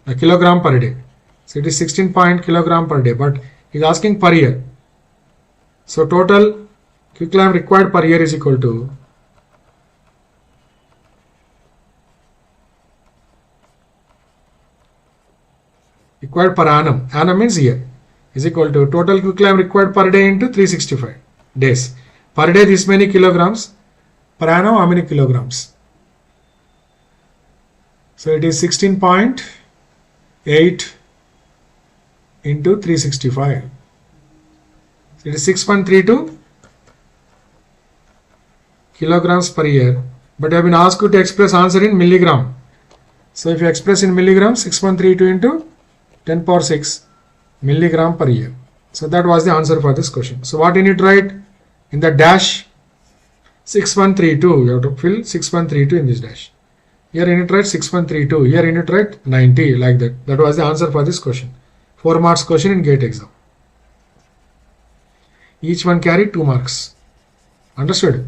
A kilogram per day. So it is 16 kilogram per day, but he is asking per year. So total quicklime required per year is equal to required per annum. Annum means year. is equal to total quicklime required per day into 365 days. Per day this many kilograms, per annum how many kilograms? So it is 16.8 into 365. So it is 6.32 kilograms per year. But I have been asked you to express answer in milligram. So if you express in milligrams, 6.32 into 10 power 6 milligram per year. So that was the answer for this question. So what you need to write in the dash 6132. You have to fill 6132 in this dash. Here you need to write 6132. Here you need to write 90 like that. That was the answer for this question. 4 marks question in GATE exam. Each one carried 2 marks. Understood?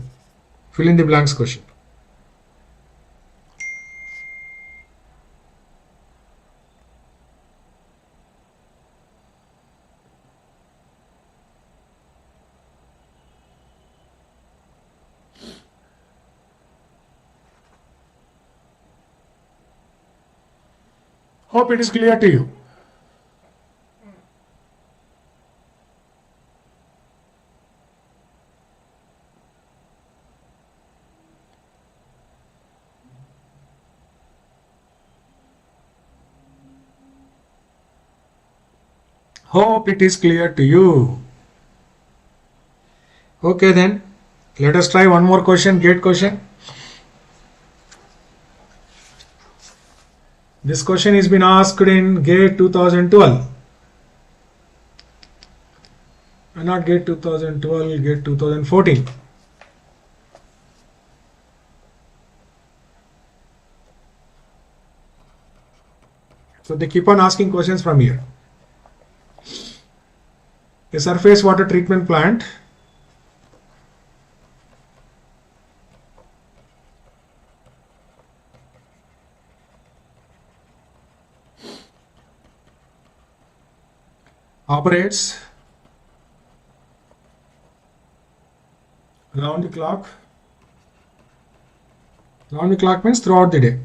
Fill in the blanks question. Hope it is clear to you. Hope it is clear to you. Okay then, let us try one more question, GATE question. This question has been asked in GATE 2012. Not GATE 2012, GATE 2014. So they keep on asking questions from here. A surface water treatment plant operates round the clock. Round the clock means throughout the day,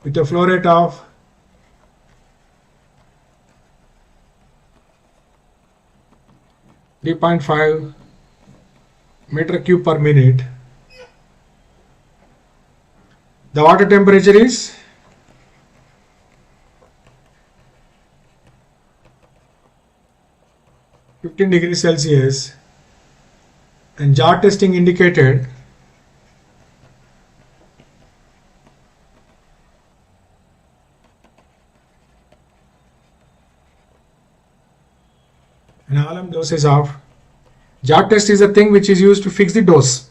with a flow rate of 3.5 meter cube per minute. The water temperature is 15 degrees Celsius, and jar testing indicated an alum dosage of jar test is a thing which is used to fix the dose.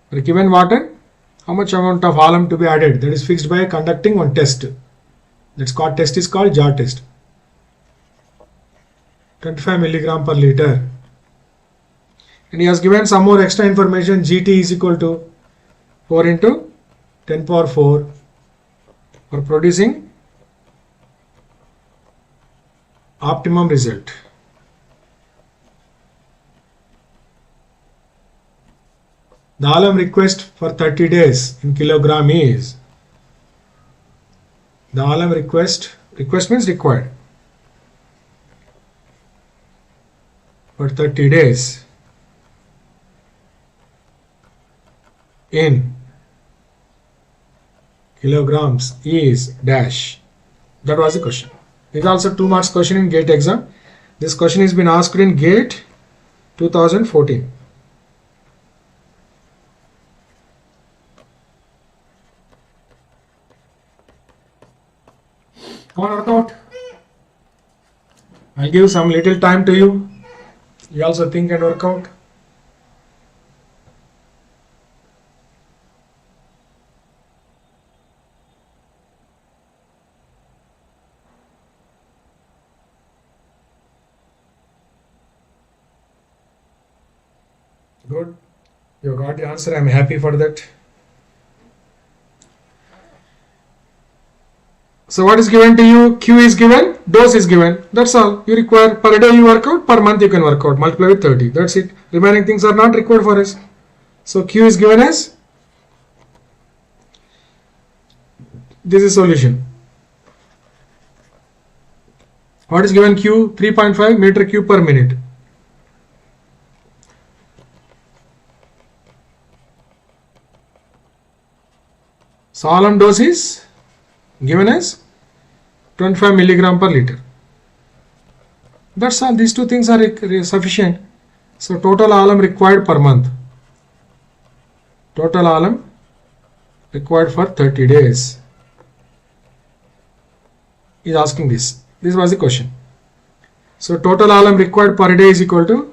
For a given water, how much amount of alum to be added, that is fixed by conducting one test. That's called test is called jar test. 25 milligram per liter. And he has given some more extra information. GT is equal to 4 into 10 power 4 for producing optimum result. The alum request for 30 days in kilogram is, the alum request means required for 30 days in kilograms is dash. That was the question. It is also 2 marks question in GATE exam. This question has been asked in GATE 2014. Come on, work out. I'll give some little time to you. You also think and work out. Good. You got the answer. I'm happy for that. So what is given to you? Q is given, dose is given. That's all. You require per day you work out, per month you can work out. Multiply with 30. That's it. Remaining things are not required for us. So Q is given as, this is solution. What is given Q? 3.5 meter cube per minute. So alum dose is given as 25 milligram per liter. That's all. These two things are sufficient. So total alum required per month. Total alum required for 30 days. Is asking this. This was the question. So total alum required per day is equal to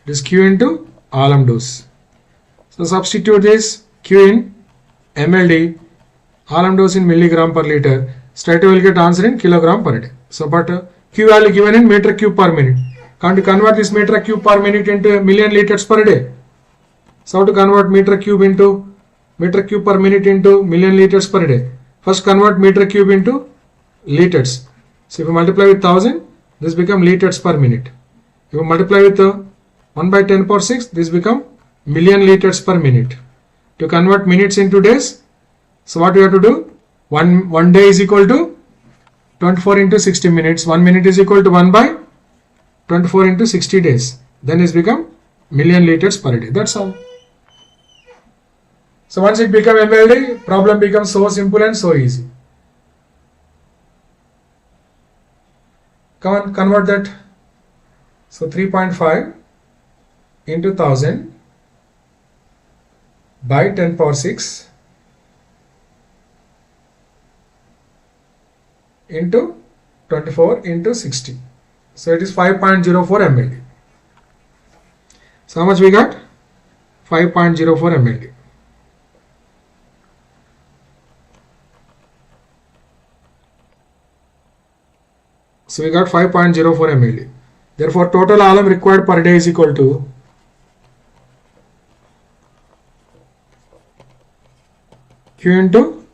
this Q into alum dose. So substitute this Q in mld, alum dose in milligram per liter. Straight away will get answer in kilogram per day. So but Q value given in meter cube per minute. Can't you convert this meter cube per minute into million liters per day? So how to convert meter cube per minute into million liters per day? First convert meter cube into liters. So if you multiply with 1000, this become liters per minute. If you multiply with 1 by 10 power 6, this become million liters per minute. To convert minutes into days, so what you have to do? One day is equal to 24 into 60 minutes. 1 minute is equal to 1 by 24 into 60 days. Then it's become million liters per day. That's all. So once it become MLD, problem becomes so simple and so easy. Come on, convert that. So 3.5 into 1000 by 10 power 6 into 24 into 60. So it is 5.04 mld. So how much we got? 5.04 mld. So we got 5.04 mld. Therefore total alum required per day is equal to Q into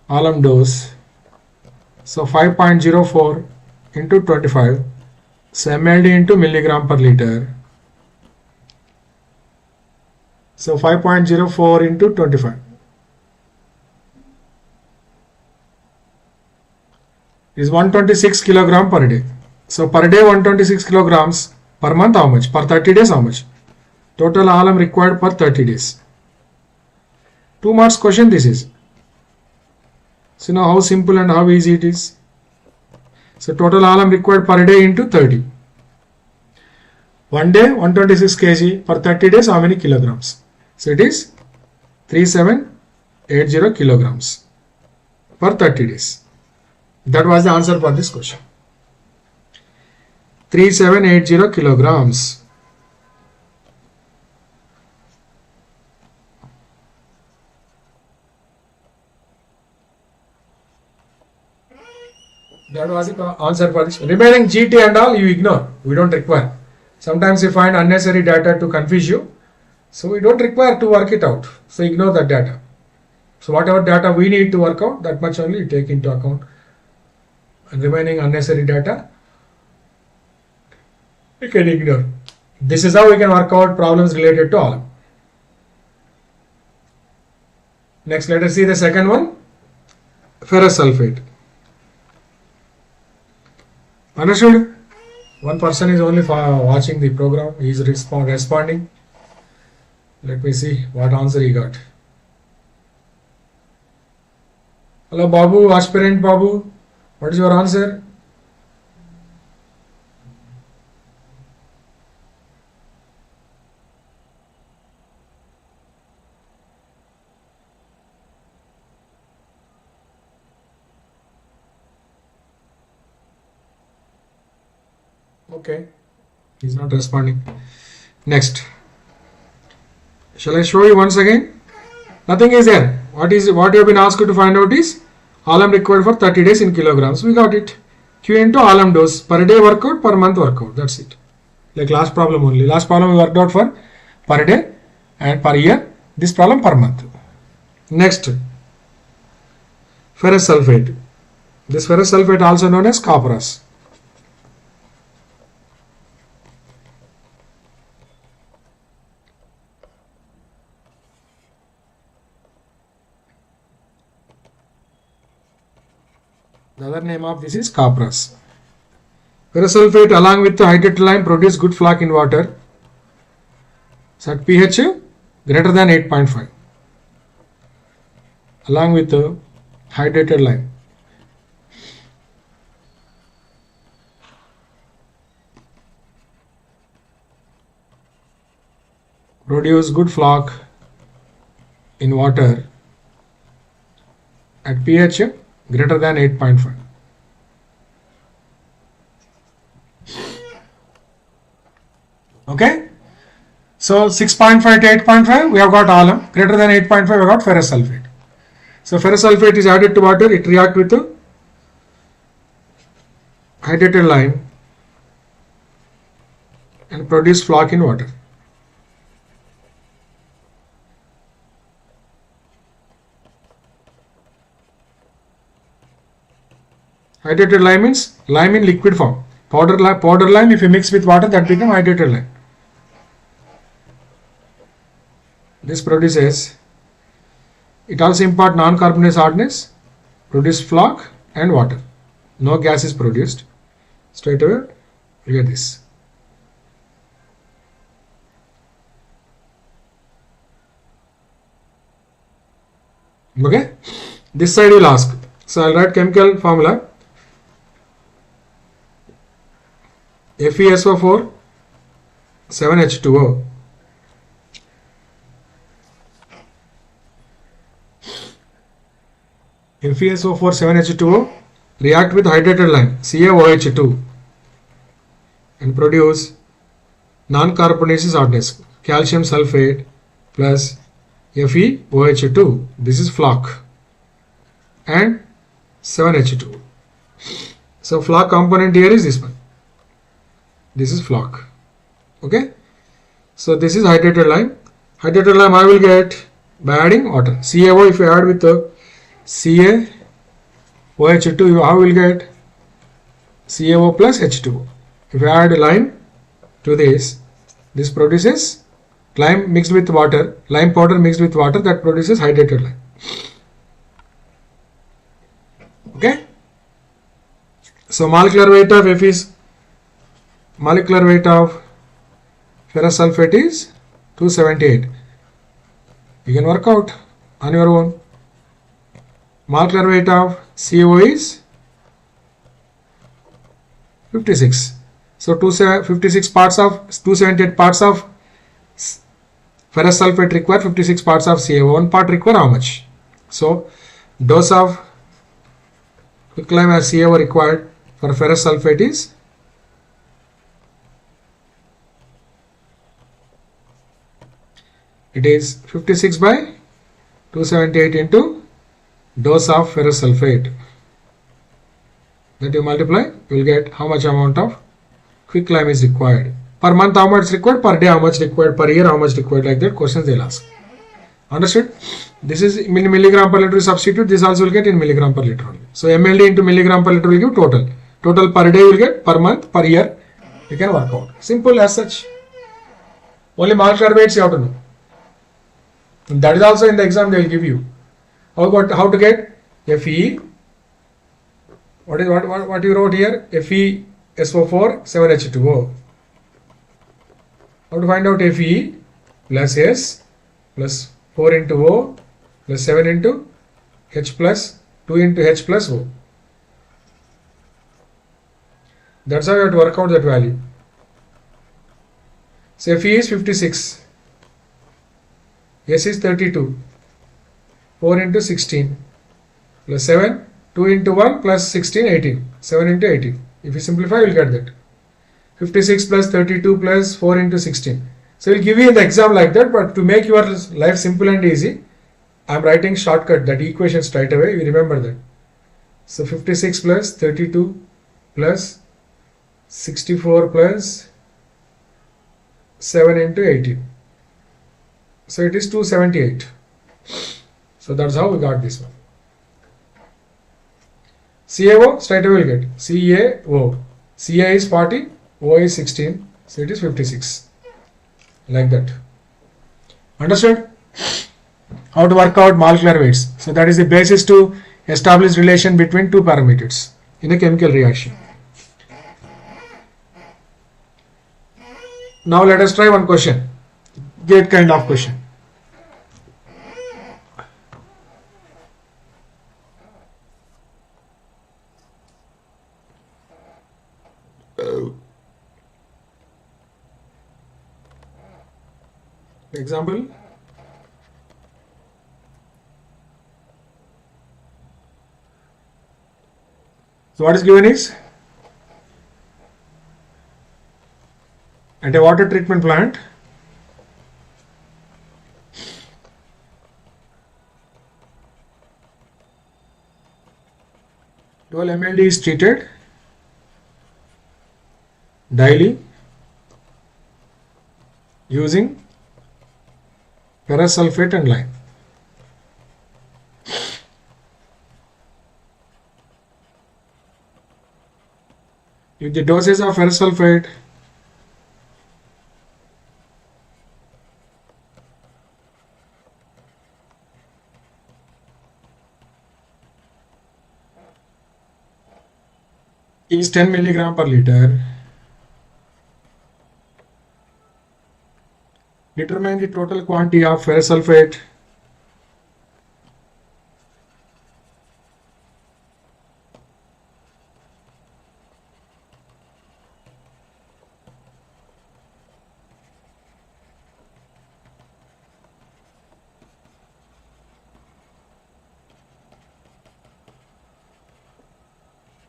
alum dose. So 5.04 into 25. So mld into milligram per liter. So 5.04 into 25 is 126 kilogram per day. So per day 126 kilograms, per month how much? Per 30 days how much? Total alum required per 30 days. 2 marks question this is. So now how simple and how easy it is. So total alum required per day into 30. One day 126 kg, per 30 days how many kilograms? So it is 3780 kilograms per 30 days. That was the answer for this question. 3780 kilograms. That was the answer for this. Remaining GT and all you ignore. We don't require. Sometimes you find unnecessary data to confuse you. So we don't require to work it out. So ignore that data. So whatever data we need to work out, that much only you take into account. And remaining unnecessary data, you can ignore. This is how we can work out problems related to alum. Next, let us see the second one. Ferrous sulfate. Understood? One person is only watching the program. He is responding. Let me see what answer he got. Hello Babu, aspirant Babu. What is your answer? Okay, he's not responding. Next, shall I show you once again? Nothing is there. What you have been asked to find out is alum required for 30 days in kilograms. We got it. Q into alum dose, per day workout, per month workout. That's it. Like last problem only. Last problem we worked out for per day and per year. This problem per month. Next, ferrous sulfate. This ferrous sulfate also known as copperas. The other name of this is copras. Ferrous sulfate along with the hydrated lime produce good flock in water. So at pH greater than 8.5 along with the hydrated lime. Produce good flock in water at pH greater than 8.5. Okay, so 6.5 to 8.5 we have got alum, greater than 8.5 we have got ferrous sulfate. So ferrous sulfate is added to water, it reacts with the hydrated lime and produce flock in water. Hydrated lime means lime in liquid form. Powder lime, if you mix with water, that becomes hydrated lime. This produces, it also impart non-carbonate hardness, produce flock and water. No gas is produced. Straight away, you get this. Okay, this side you will ask. So I'll write chemical formula. FeSO4 7H2O FeSO4 7H2O react with hydrated lime CaOH2 and produce non-carbonaceous hardness calcium sulfate plus FeOH2. This is flock and 7H2O. So flock component here is this one. This is flock. Okay. So this is hydrated lime. Hydrated lime I will get by adding water. CaO, if you add with the CaOH2, you will get CaO plus H2O. If you add lime to this produces lime mixed with water, lime powder mixed with water, that produces hydrated lime. Okay. So molecular weight of ferrous sulfate is 278. You can work out on your own. Molecular weight of CaO is 56. So 56 parts of 278 parts of ferrous sulfate require 56 parts of CaO. One part require how much? So dose of quicklime as CaO required for ferrous sulfate is it is 56 by 278 into dose of ferrous sulfate. That you multiply, you will get how much amount of quicklime is required. Per month how much required, per day how much required, per year how much required, like that questions they will ask. Understood? This is in milligram per liter substitute, this also will get in milligram per liter only. So MLD into milligram per liter will give total. Total per day you will get, per month, per year, you can work out. Simple as such. Only molecular weights you have to know. And that is also in the exam they will give you. How to get Fe? What you wrote here? FeSO4 7H2O. How to find out Fe? Plus S plus 4 into O plus 7 into H plus 2 into H plus O. That's how you have to work out that value. So Fe is 56. S is 32. 4 into 16 plus 7, 2 into 1 plus 16, 18. 7 into 18. If you simplify, you will get that. 56 plus 32 plus 4 into 16. So it will give you in the exam like that, but to make your life simple and easy, I am writing shortcut, that equation straight away, you remember that. So 56 plus 32 plus 64 plus 7 into 18. So it is 278. So that's how we got this one. CaO straight away we'll get CaO. Ca is 40, O is 16, so it is 56. Like that. Understood? How to work out molecular weights. So that is the basis to establish relation between two parameters in a chemical reaction. Now let us try one question, GATE kind of question. Example, so what is given is, at a water treatment plant, dual MLD is treated daily using ferrous sulfate and lime. If the dosage of ferrous sulfate is 10 milligram per liter, determine the total quantity of ferrous sulfate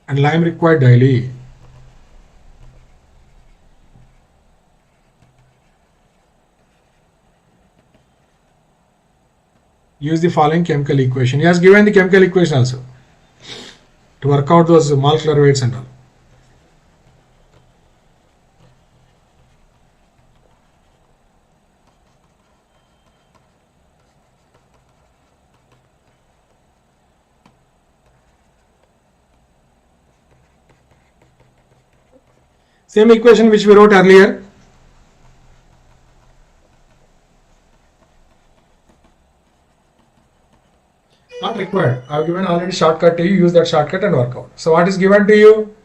and lime required daily. Use the following chemical equation. He has given the chemical equation also to work out those molecular weights and all. Same equation which we wrote earlier. Not required. I have given already shortcut to you. Use that shortcut and work out. So what is given to you?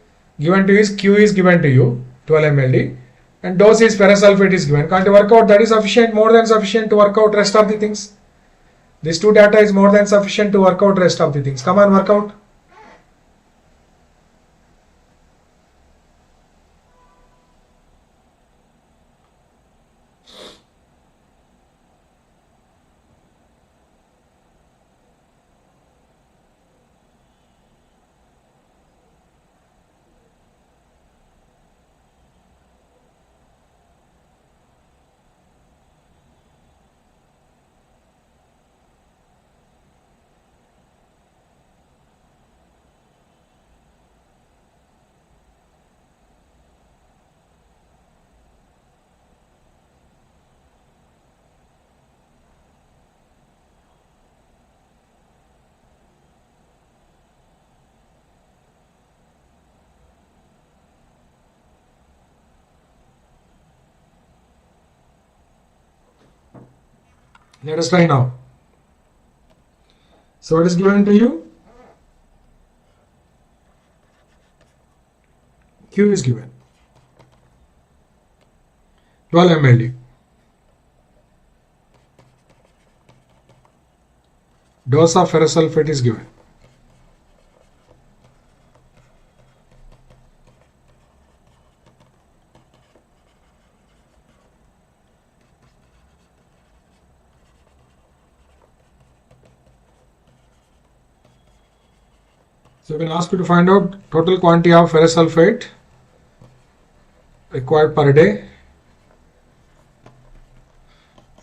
Given to you is Q is given to you 12 mld and dose is ferrous sulfate is given. Can't you work out? That is sufficient, more than sufficient to work out rest of the things. These two data is more than sufficient to work out rest of the things. Come on, work out. Let us try now. So what is given to you? Q is given 12 mld. Dose of ferrous sulfate is given. So we will ask you to find out total quantity of ferrous sulfate required per day,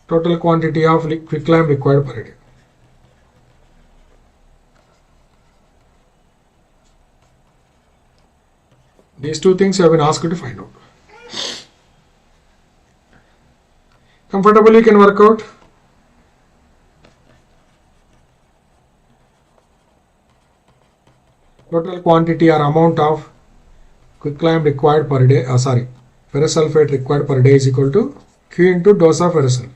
total quantity of quicklime required per day. These two things you have been asked to find out. Comfortably you can work out. Total quantity or amount of quicklime required per day, ferrous sulfate required per day is equal to Q into dose of ferrous sulfate.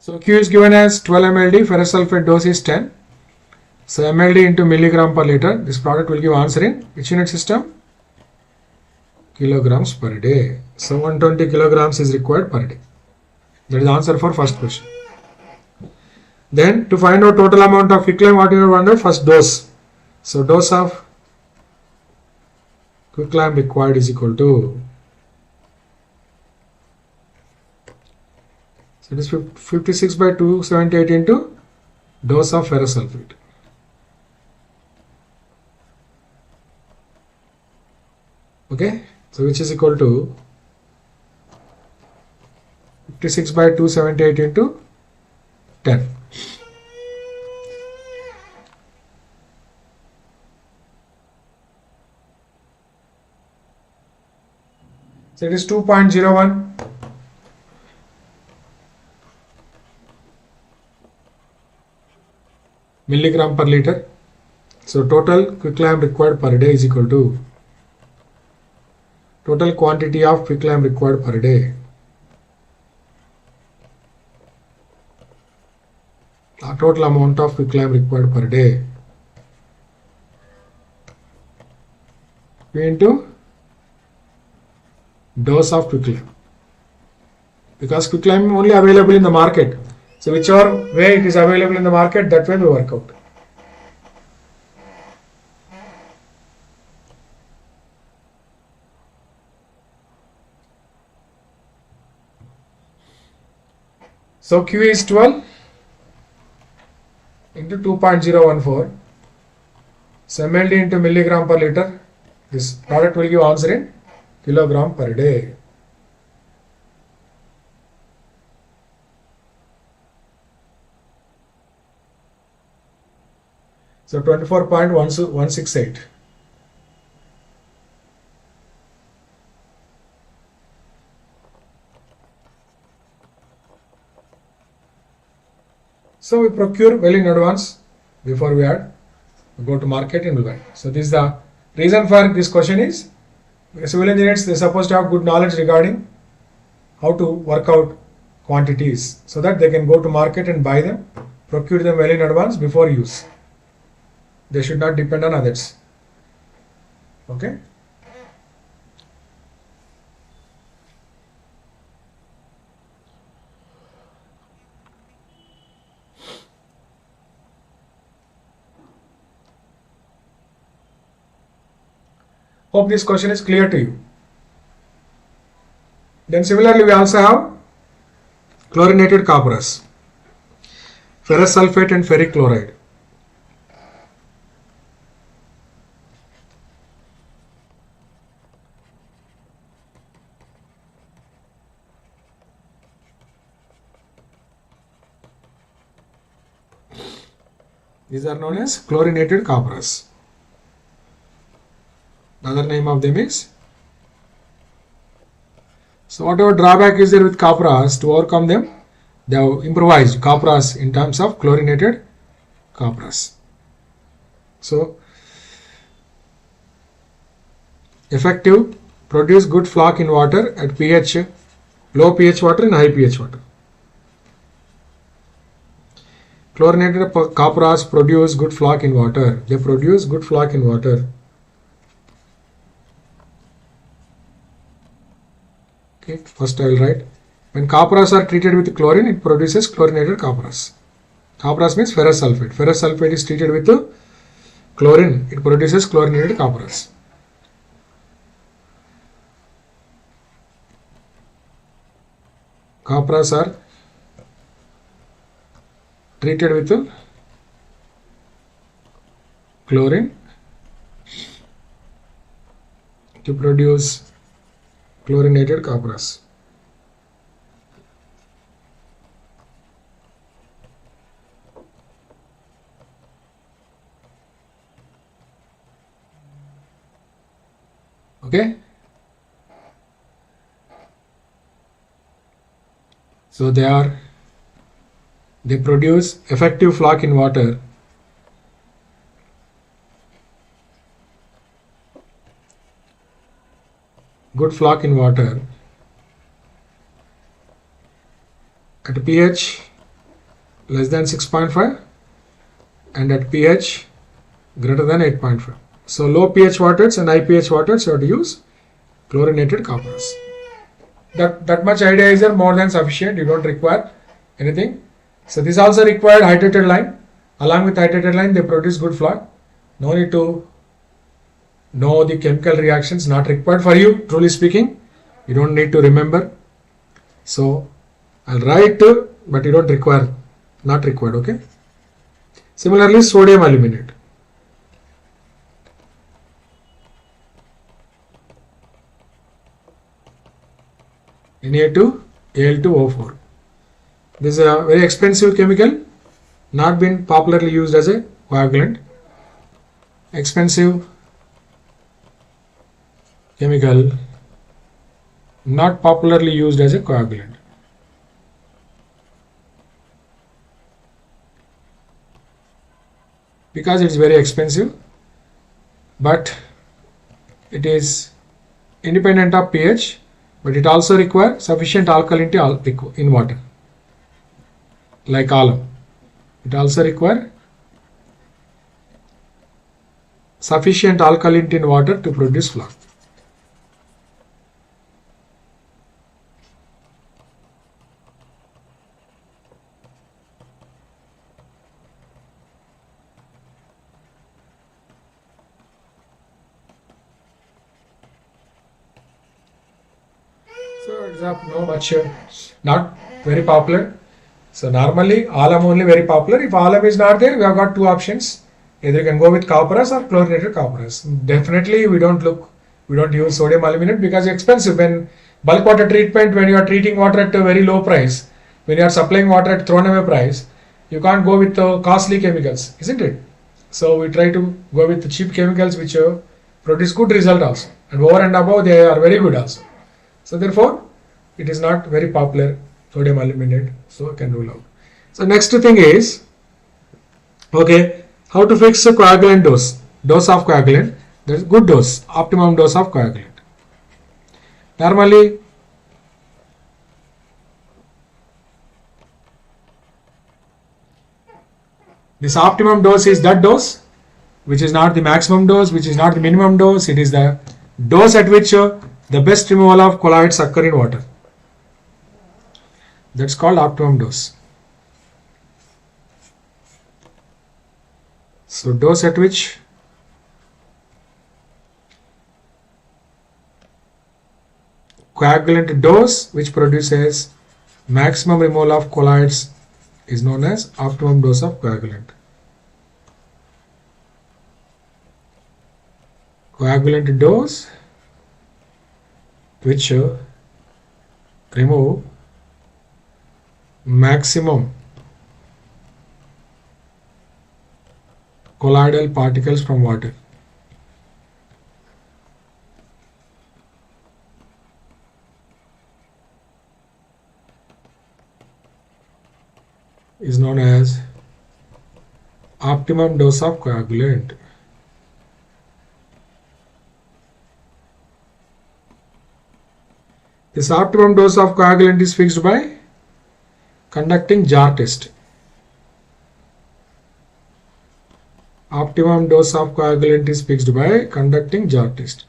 So Q is given as 12 mld, ferrous sulfate dose is 10. So mld into milligram per liter. This product will give answer in which unit system? Kilograms per day. So 120 kilograms is required per day. That is the answer for first question. Then to find out total amount of quicklime, what you wonder? First dose. So dose of quicklime required is equal to, so it is 56 by 278 into dose of ferrous sulfate. Okay, so which is equal to 56 by 278 into 10. So it is 2.01 milligram per liter. So total quicklime required per day is equal to total quantity of quicklime required per day. The total amount of quicklime required per day into dose of quicklime, because quicklime only available in the market. So whichever way it is available in the market, that way we work out. So Q is 12 into 2.014. So mld into milligram per liter. This product will give answer in kilogram per day. So 24.168. So we procure well in advance before we go to market and we buy. So this is the reason for this question is, civil engineers, they are supposed to have good knowledge regarding how to work out quantities so that they can go to market and buy them, procure them well in advance before use. They should not depend on others. Okay. Hope this question is clear to you. Then similarly we also have chlorinated copperas, ferrous sulfate and ferric chloride. These are known as chlorinated copperas. Another name of them is. So whatever drawback is there with copperas, to overcome them, they have improvised copperas in terms of chlorinated copperas. So effective, produce good flock in water at pH, low pH water and high pH water. Chlorinated copperas produce good flock in water. They produce good flock in water. Okay, first I will write. When copperas are treated with chlorine, it produces chlorinated copperas. Copperas means ferrous sulfate. Ferrous sulfate is treated with chlorine. It produces chlorinated copperas. Copperas are treated with chlorine to produce chlorinated copperas. Okay. So they produce effective flock in water. Good flock in water at pH less than 6.5 and at pH greater than 8.5. So low pH waters and high pH waters you have to use chlorinated copperas. That much idea is there, more than sufficient. You don't require anything. So this also required hydrated lime. Along with hydrated lime they produce good flow. No need to know the chemical reactions, not required for you, truly speaking. You don't need to remember. So I'll write but you don't require, not required, okay. Similarly, sodium aluminate. Na2 Al2O4. This is a very expensive chemical, not been popularly used as a coagulant. Expensive chemical, not popularly used as a coagulant. Because it is very expensive, but it is independent of pH, but it also requires sufficient alkalinity in water, like alum. It also requires sufficient alkalinity in water to produce flow. So it's not much, not very popular. So normally alum only very popular. If alum is not there, we have got two options. Either you can go with copperas or chlorinated copperas. Definitely we don't use sodium aluminate because it's expensive. When bulk water treatment, when you are treating water at a very low price, when you are supplying water at thrown away price, you can't go with costly chemicals, isn't it? So we try to go with the cheap chemicals which produce good result also, and over and above they are very good also. So therefore it is not very popular, sodium aluminate, so I can rule out. So next thing is, okay, how to fix a coagulant dose of coagulant. There is good dose, optimum dose of coagulant. Normally this optimum dose is that dose which is not the maximum dose, which is not the minimum dose. It is the dose at which the best removal of colloids occur in water. That's called optimum dose. So dose at which coagulant dose which produces maximum removal of colloids is known as optimum dose of coagulant. Coagulant dose which remove maximum colloidal particles from water. Is known as optimum dose of coagulant. This optimum dose of coagulant is fixed by conducting jar test. Optimum dose of coagulant is fixed by conducting jar test.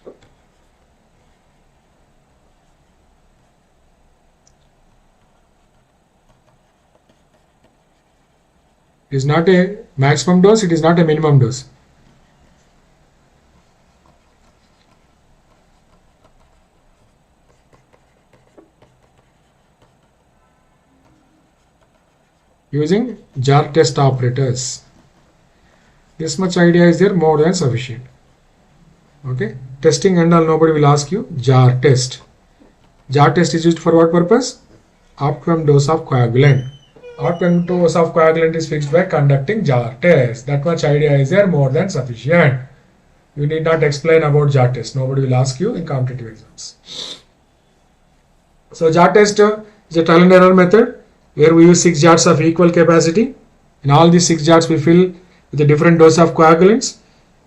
It is not a maximum dose, it is not a minimum dose. Using jar test operators. This much idea is there, more than sufficient. Okay, testing and all, nobody will ask you. Jar test. Jar test is used for what purpose? Optimum dose of coagulant. Optimum dose of coagulant is fixed by conducting jar test. That much idea is there, more than sufficient. You need not explain about jar test. Nobody will ask you in competitive exams. So jar test is a trial and error method where we use 6 jars of equal capacity. In all these 6 jars we fill with a different dose of coagulants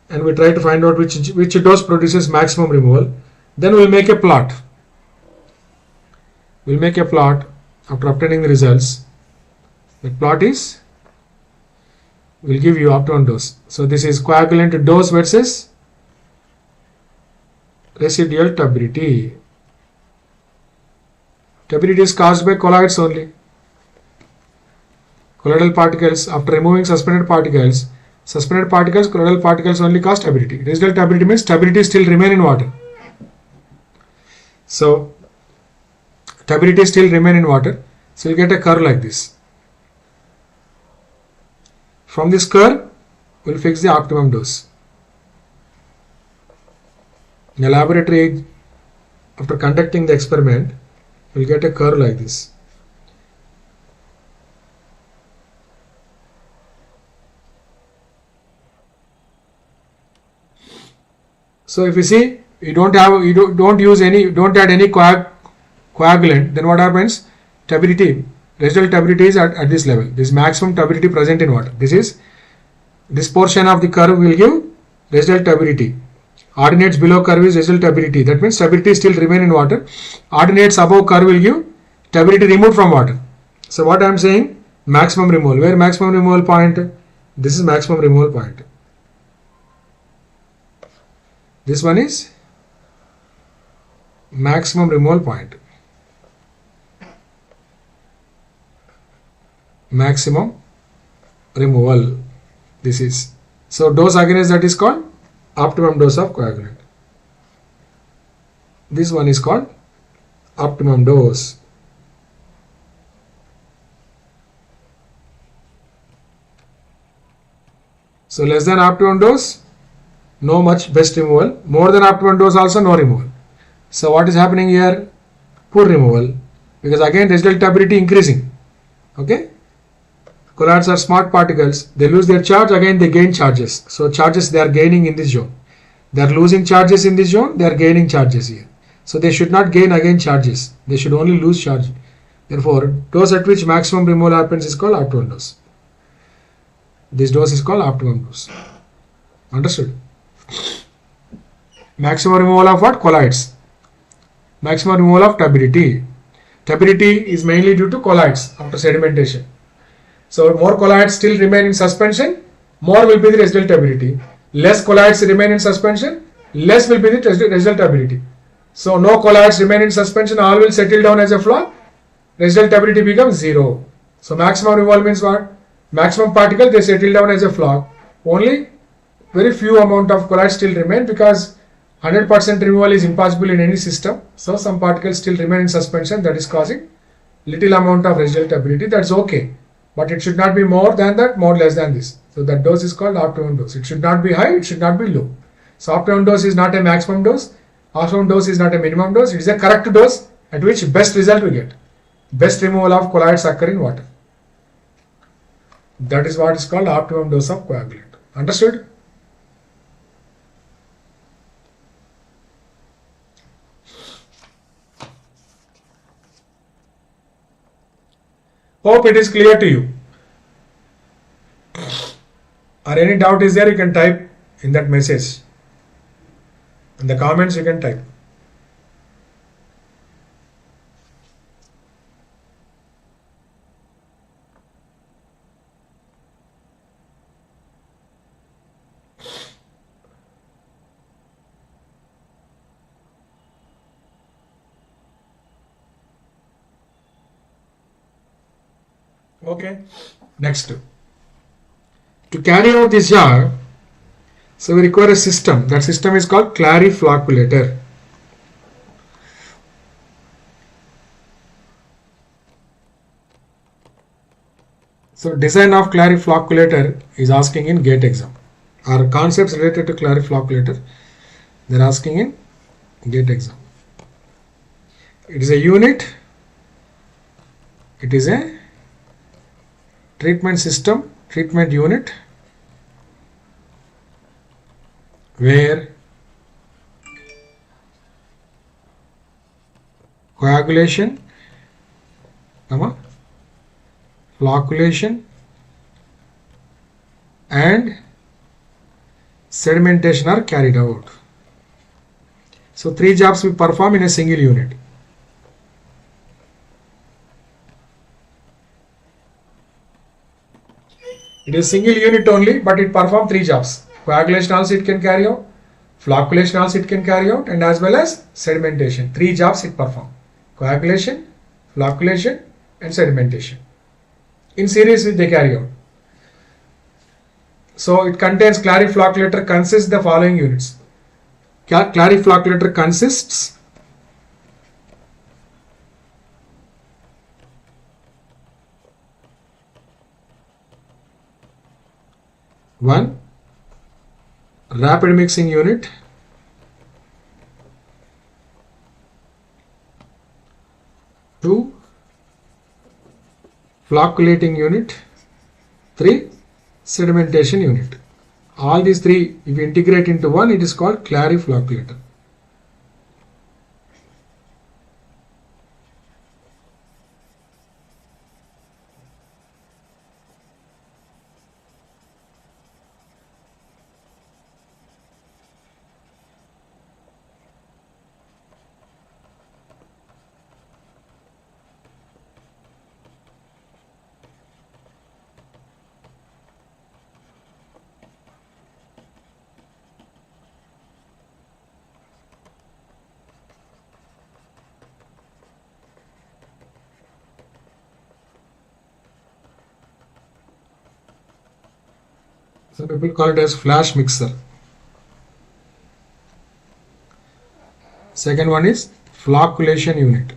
and we try to find out which dose produces maximum removal. Then we'll make a plot. We'll make a plot after obtaining the results. The plot is will give you optimum dose. So this is coagulant dose versus residual turbidity. Turbidity is caused by colloids only. Colloidal particles, after removing suspended particles, colloidal particles only cause turbidity. Residual turbidity means turbidity still remain in water. So turbidity still remain in water. So you get a curve like this. From this curve, we'll fix the optimum dose. In the laboratory, after conducting the experiment, we'll get a curve like this. So if you see, you don't add any coagulant, then what happens? Turbidity, residual turbidity is at this level. This maximum turbidity present in water. This portion of the curve will give residual turbidity. Ordinates below curve is residual turbidity. That means turbidity still remain in water. Ordinates above curve will give turbidity removed from water. So what I am saying, maximum removal. Where maximum removal point? This is maximum removal point. This one is maximum removal point. Maximum removal. This is. So dose against that is called optimum dose of coagulant. This one is called optimum dose. So less than optimum dose, no much best removal. More than optimum dose also no removal. So what is happening here? Poor removal, because again residual turbidity increasing. Okay. Colloids are smart particles. They lose their charge, again they gain charges. So charges they are gaining in this zone. They are losing charges in this zone, they are gaining charges here. So they should not gain again charges. They should only lose charge. Therefore, dose at which maximum removal happens is called optimum dose. This dose is called optimum dose. Understood? Maximum removal of what? Colloids. Maximum removal of turbidity. Turbidity is mainly due to colloids after sedimentation. So more colloids still remain in suspension, more will be the residual turbidity. Less colloids remain in suspension, less will be the residual turbidity. So no colloids remain in suspension, all will settle down as a flock, residual turbidity becomes 0. So maximum removal means what? Maximum particle they settle down as a flock. Only very few amount of colloids still remain, because 100% removal is impossible in any system. So some particles still remain in suspension, that is causing little amount of residual turbidity. That's okay. But it should not be more than that, more less than this. So that dose is called optimum dose. It should not be high, it should not be low. So optimum dose is not a maximum dose. Optimum dose is not a minimum dose. It is a correct dose at which best result we get. Best removal of colloids occur in water. That is what is called optimum dose of coagulant. Understood? Hope it is clear to you. Or any doubt is there, you can type in that message. In the comments you can type. Okay, next. To carry out this job, so we require a system. That system is called clariflocculator. So design of clariflocculator is asking in GATE exam. Or concepts related to clariflocculator, they are asking in GATE exam. It is a unit. It is a treatment system, treatment unit, where coagulation, flocculation and sedimentation are carried out. So 3 jobs we perform in a single unit. It is single unit only, but it performs three jobs. Coagulation also it can carry out, flocculation also it can carry out, and as well as sedimentation. Three jobs it performs: coagulation, flocculation, and sedimentation. In series they carry out. So it contains clariflocculator consists the following units. Clariflocculator consists one rapid mixing unit, two flocculating unit, three sedimentation unit. All these three, if you integrate into one, it is called clariflocculator. Some people call it as flash mixer. Second one is flocculation unit.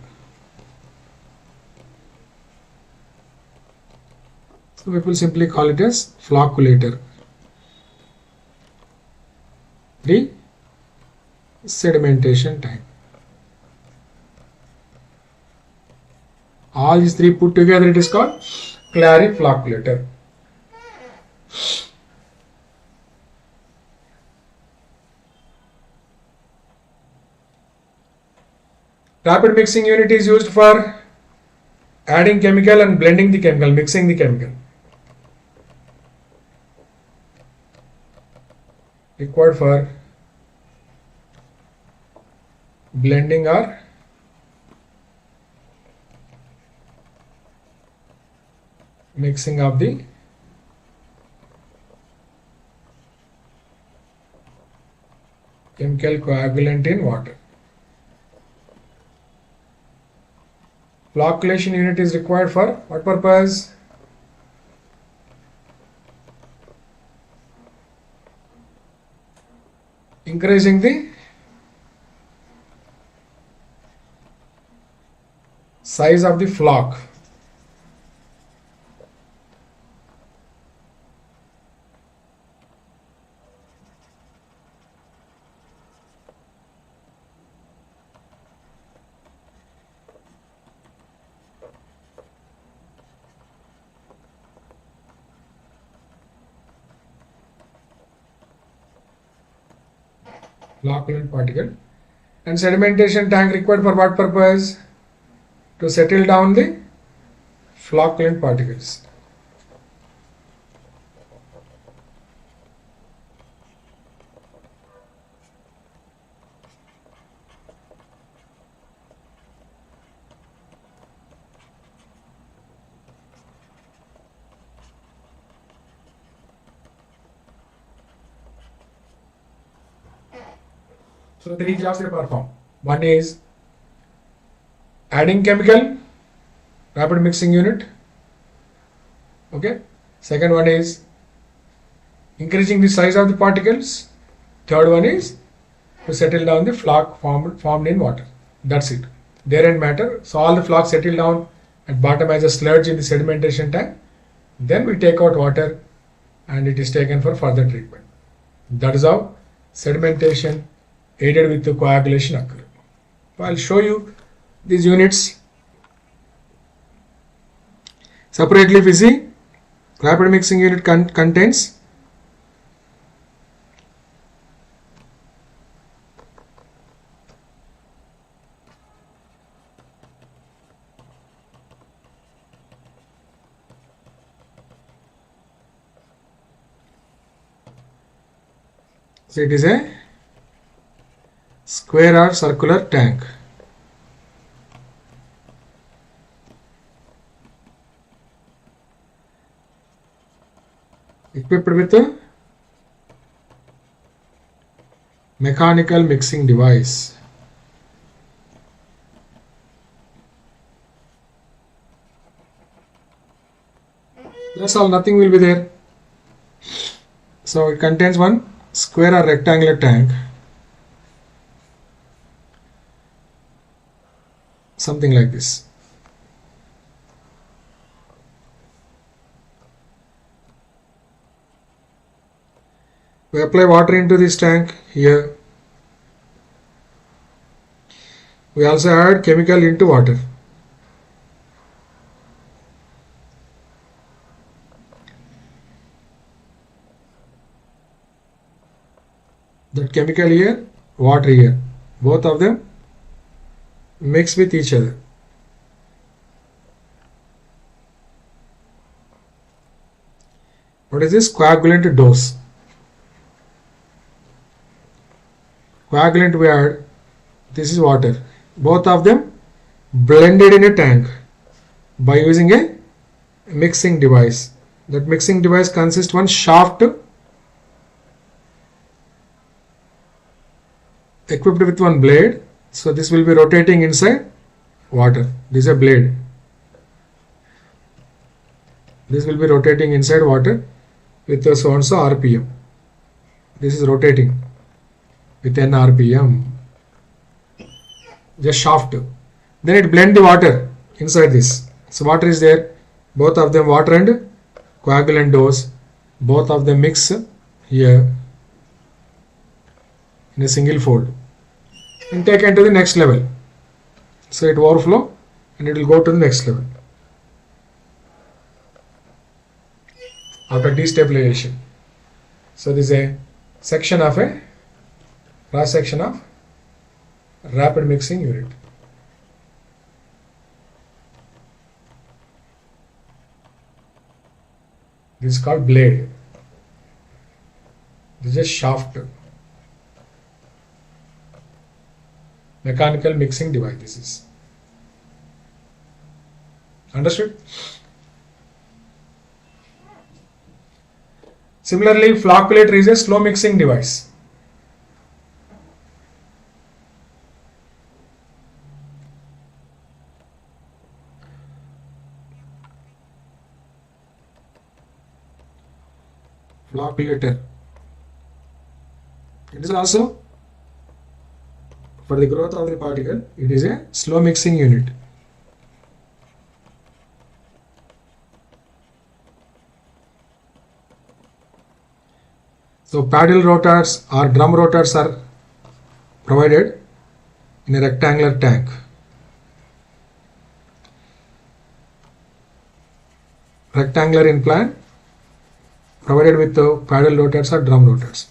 So people simply call it as flocculator. Three, sedimentation tank. All these three put together it is called clariflocculator. Rapid mixing unit is used for adding chemical and blending the chemical, mixing the chemical. Required for blending or mixing of the chemical coagulant in water. Flocculation unit is required for what purpose? Increasing the size of the flock. Flocculant particle. And sedimentation tank required for what purpose? To settle down the flocculant particles. So three jobs they perform. One is adding chemical, rapid mixing unit. Okay. Second one is increasing the size of the particles. Third one is to settle down the flock formed in water. That's it. There and matter. So all the flocks settle down at bottom as a sludge in the sedimentation tank. Then we take out water and it is taken for further treatment. That is how sedimentation aided with the coagulation occur. So I'll show you these units separately. If you see, rapid mixing unit contains so it is a square or circular tank. equipped with a mechanical mixing device. That's all, nothing will be there. So it contains one square or rectangular tank, something like this. We apply water into this tank here. We also add chemical into water. That chemical here, water here, both of them mix with each other. What is this? Coagulant dose. Coagulant we add, this is water. Both of them blended in a tank by using a mixing device. That mixing device consists one shaft equipped with one blade. So this will be rotating inside water. This is a blade. This will be rotating inside water with a so and so RPM. This is rotating with n RPM. Just shaft. Then it blend the water inside this. So water is there. Both of them, water and coagulant dose, both of them mix here in a single fold and take it to the next level. So it overflow and it will go to the next level after destabilization. So this is a section of a cross section of rapid mixing unit. This is called blade. This is shaft. Mechanical mixing device. This is. Understood? Similarly, flocculator is a slow mixing device. Flocculator. It is also for the growth of the particle. It is a slow mixing unit. So paddle rotors or drum rotors are provided in a rectangular tank. Rectangular in plan, provided with the paddle rotors or drum rotors.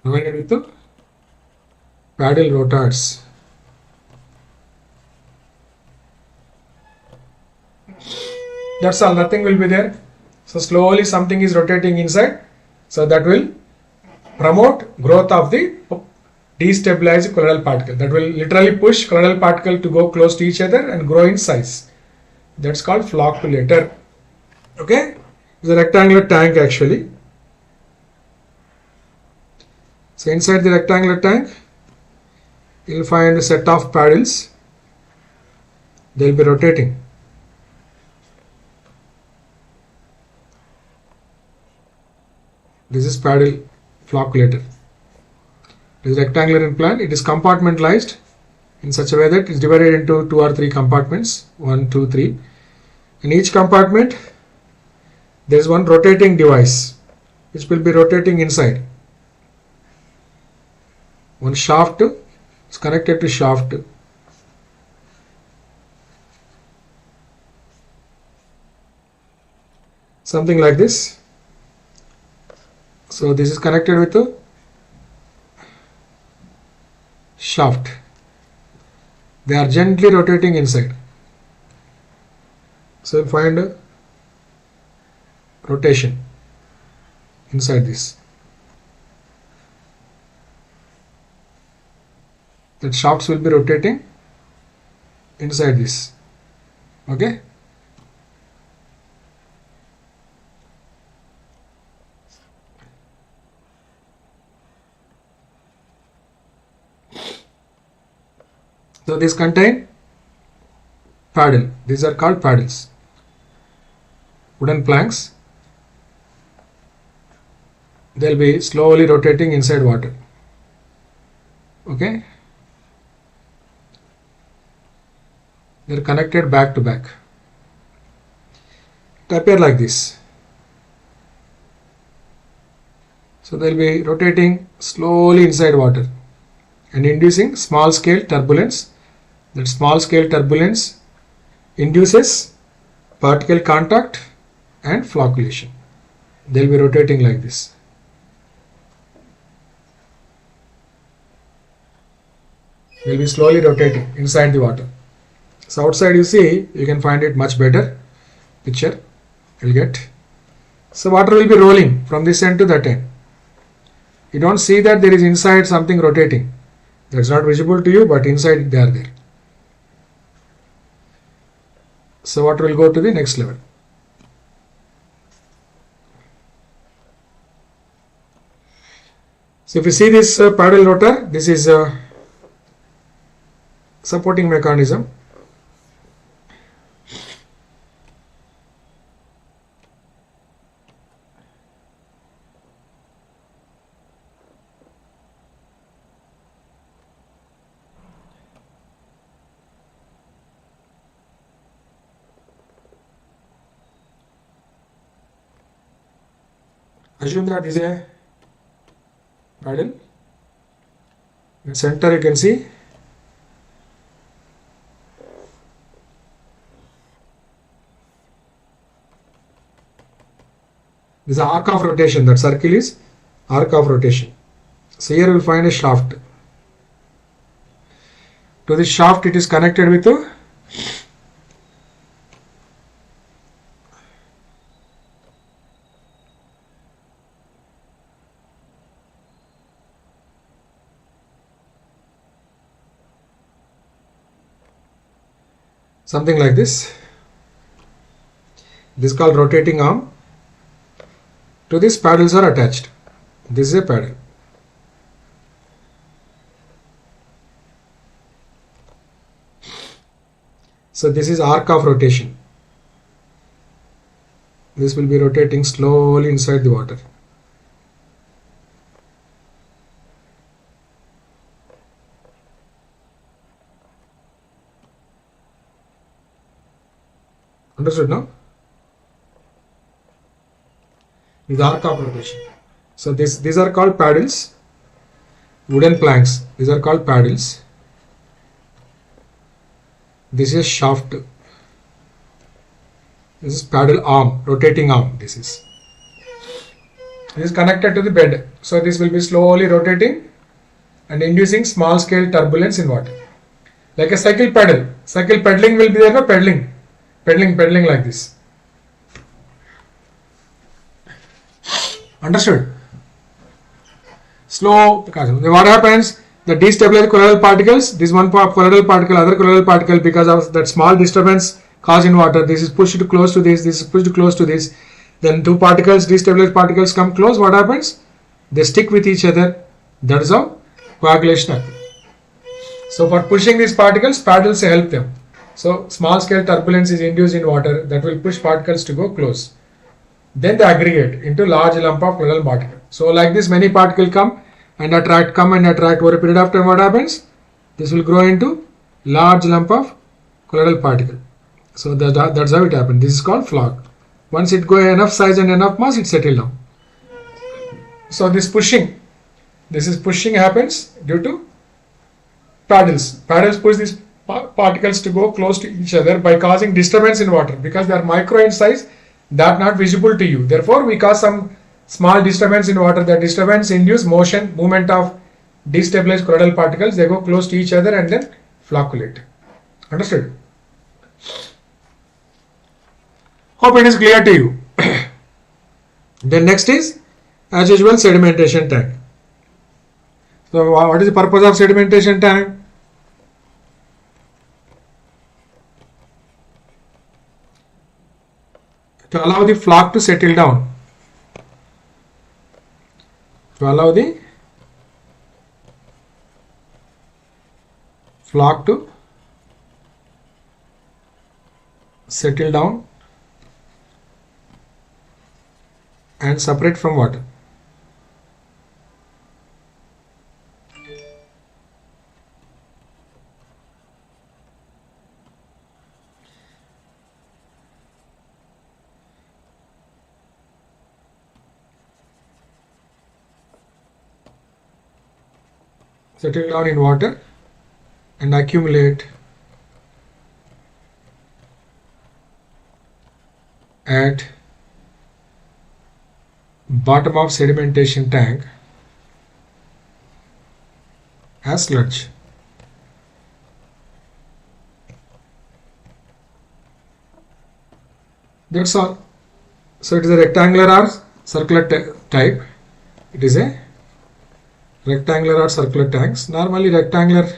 Provided with the paddle rotors. That's all, nothing will be there. So slowly something is rotating inside. So that will promote growth of the destabilized colloidal particle. That will literally push colloidal particle to go close to each other and grow in size. That's called flocculator. Okay? It's a rectangular tank actually. So inside the rectangular tank, you will find a set of paddles. They will be rotating. This is paddle flocculator. It is rectangular in plan. It is compartmentalized in such a way that it is divided into 2 or 3 compartments. 1, 2, 3. In each compartment, there is one rotating device which will be rotating inside. One shaft is connected to shaft. Something like this. So this is connected with a shaft. They are gently rotating inside. So you find a rotation inside this. that shafts will be rotating inside this. Okay. So these contain paddle. These are called paddles. Wooden planks. They'll be slowly rotating inside water. Okay. They're connected back to back. It appear like this. So they'll be rotating slowly inside water and inducing small scale turbulence. That small scale turbulence induces particle contact and flocculation. They'll be rotating like this. They'll be slowly rotating inside the water. So outside you see, you can find it much better picture you'll get. So water will be rolling from this end to that end. You don't see that there is inside something rotating. That's not visible to you, but inside they are there. So water will go to the next level. So if you see this paddle rotor, this is a supporting mechanism. Assume that is a paddle. In the center you can see this is the arc of rotation. That circle is arc of rotation. So here you will find a shaft. To this shaft it is connected with a something like this. This is called rotating arm. To this paddles are attached. This is a paddle. So this is arc of rotation. This will be rotating slowly inside the water. Understood now? This is arc of rotation. So these are called paddles, wooden planks. These are called paddles. This is shaft. This is paddle arm, rotating arm. This is connected to the bed. So this will be slowly rotating and inducing small scale turbulence in water. Like a cycle pedal. Cycle pedaling will be there, no pedaling. Pedaling like this. Understood? Slow. Because what happens? The destabilized colloidal particles, this one colloidal particle, other colloidal particle, because of that small disturbance caused in water, this is pushed close to this is pushed close to this. Then two particles, destabilized particles come close. What happens? They stick with each other. That is how coagulation happens. So for pushing these particles, paddles help them. So small scale turbulence is induced in water that will push particles to go close. Then they aggregate into large lump of colloidal particle. So like this, many particles come and attract over a period of time. What happens? This will grow into large lump of colloidal particle. So that's how it happens. This is called flock. Once it go enough size and enough mass, it settle down. So this pushing happens due to paddles. Paddles push these particles to go close to each other by causing disturbance in water, because they are micro in size, that not visible to you. Therefore, we cause some small disturbance in water. That disturbance induce movement of destabilized colloidal particles. They go close to each other and then flocculate. Understood? Hope it is clear to you. Then next is, as usual, sedimentation tank. So what is the purpose of sedimentation tank? to allow the flock to settle down. To allow the flock to settle down and separate from water. Settle down in water and accumulate at bottom of sedimentation tank as sludge. That's all. So it is a rectangular or circular type. It is a rectangular or circular tanks. Normally rectangular,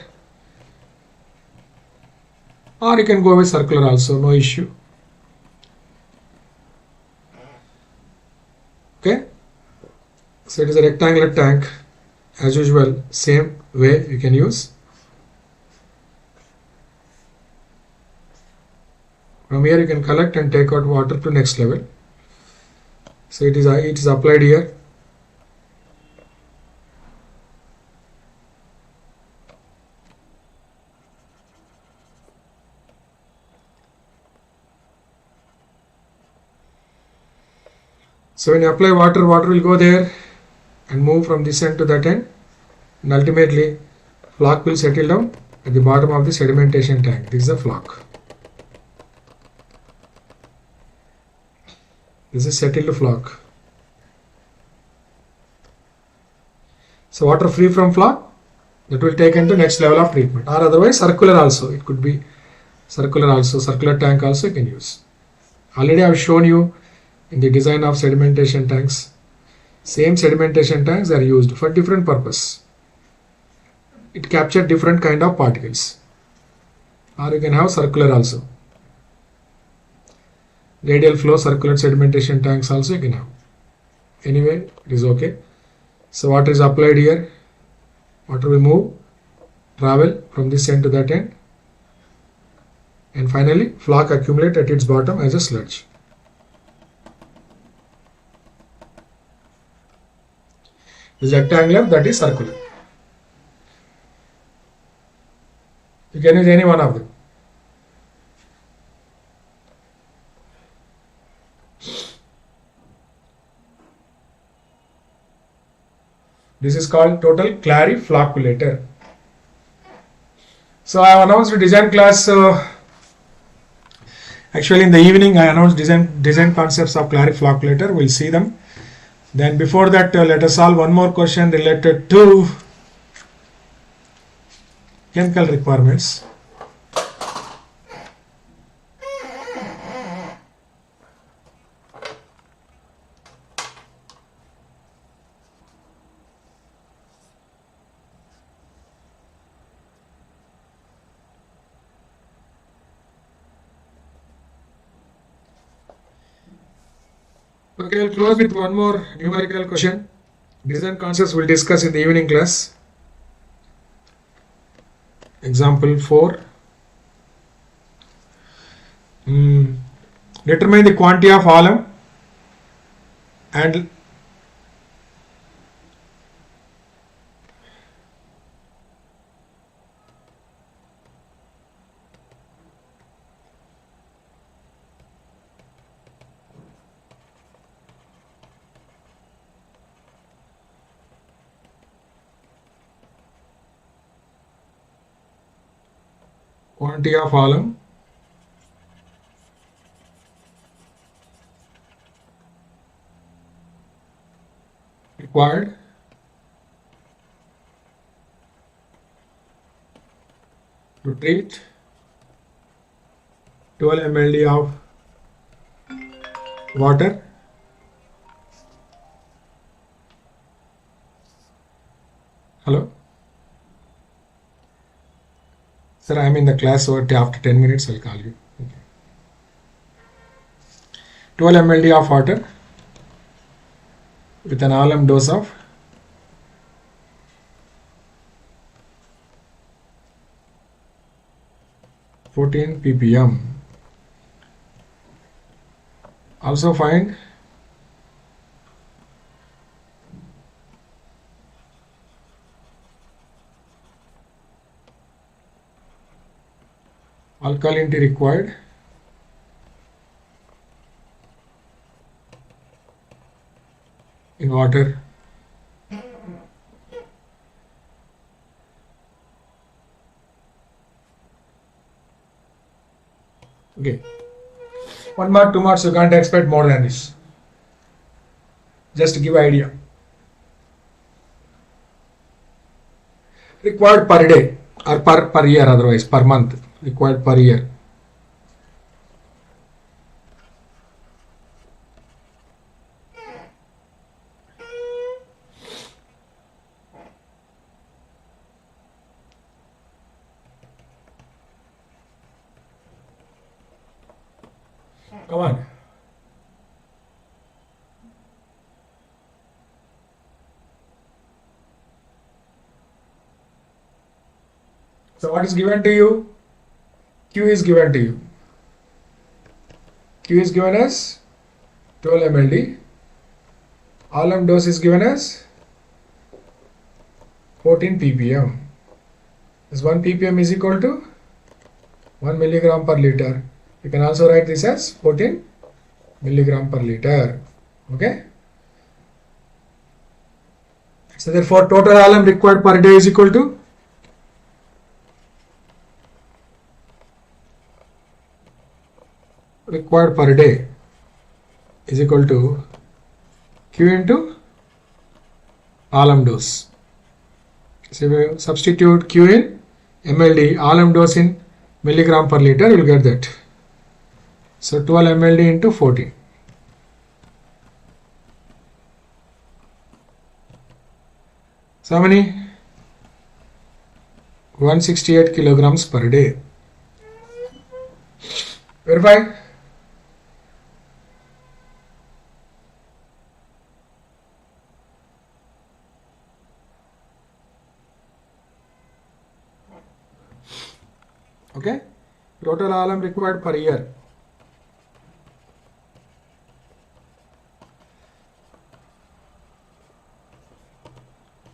or you can go with circular also, no issue. Okay, so it is a rectangular tank as usual, same way you can use. From here you can collect and take out water to next level. So it is applied here. So when you apply water, water will go there and move from this end to that end, and ultimately flock will settle down at the bottom of the sedimentation tank. This is a flock. This is settled flock. So water free from flock, that will take into next level of treatment, or otherwise circular also. It could be circular also, circular tank also you can use. Already I have shown you in the design of sedimentation tanks. Same sedimentation tanks are used for different purpose. It captures different kind of particles. Or you can have circular also. Radial flow circular sedimentation tanks also you can have. Anyway, it is okay. So water is applied here. Water will move, travel from this end to that end, and finally flock accumulate at its bottom as a sludge. This is rectangular, that is circular. You can use any one of them. This is called total clariflocculator. So I have announced a design class. Actually in the evening I announced design concepts of clariflocculator. We'll see them. Then before that let us solve one more question related to chemical requirements. Okay, I'll close with one more numerical question. Design concepts we'll discuss in the evening class. Example 4. Determine the quantity of alum and quantity of alum required to treat 12 ml of water Hello? Sir, I am in the class, so after 10 minutes I'll call you. Okay. 12 ml of water with an alum dose of 14 ppm. Also find alkalinity required in water. Okay. 1 mark, 2 marks, you can't expect more than this. Just to give idea. Required per day or per year, otherwise per month. Required per year. Come on. So what is given to you? Q is given to you. Q is given as 12 mld. Alum dose is given as 14 ppm. This 1 ppm is equal to 1 milligram per liter. You can also write this as 14 milligram per liter. Okay. So therefore total alum required per day is equal to required per day is equal to Q into alum dose. So we substitute Q in mld, alum dose in milligram per liter, you will get that. So 12 mld into 14. So how many? 168 kilograms per day. Verify. Okay. Total alum required per year.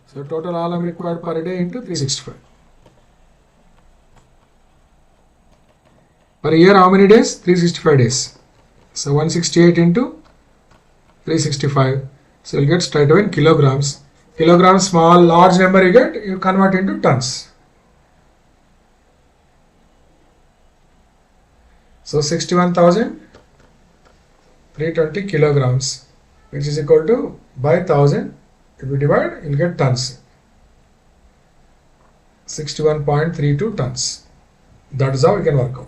So total alum required per day into 365. Per year how many days? 365 days. So 168 into 365. So you'll get straight away in kilograms. Kilograms, small, large number you get, you convert into tons. So 61,320 kilograms, which is equal to by 1000. If you divide, you'll get tons. 61.32 tons. That is how we can work out.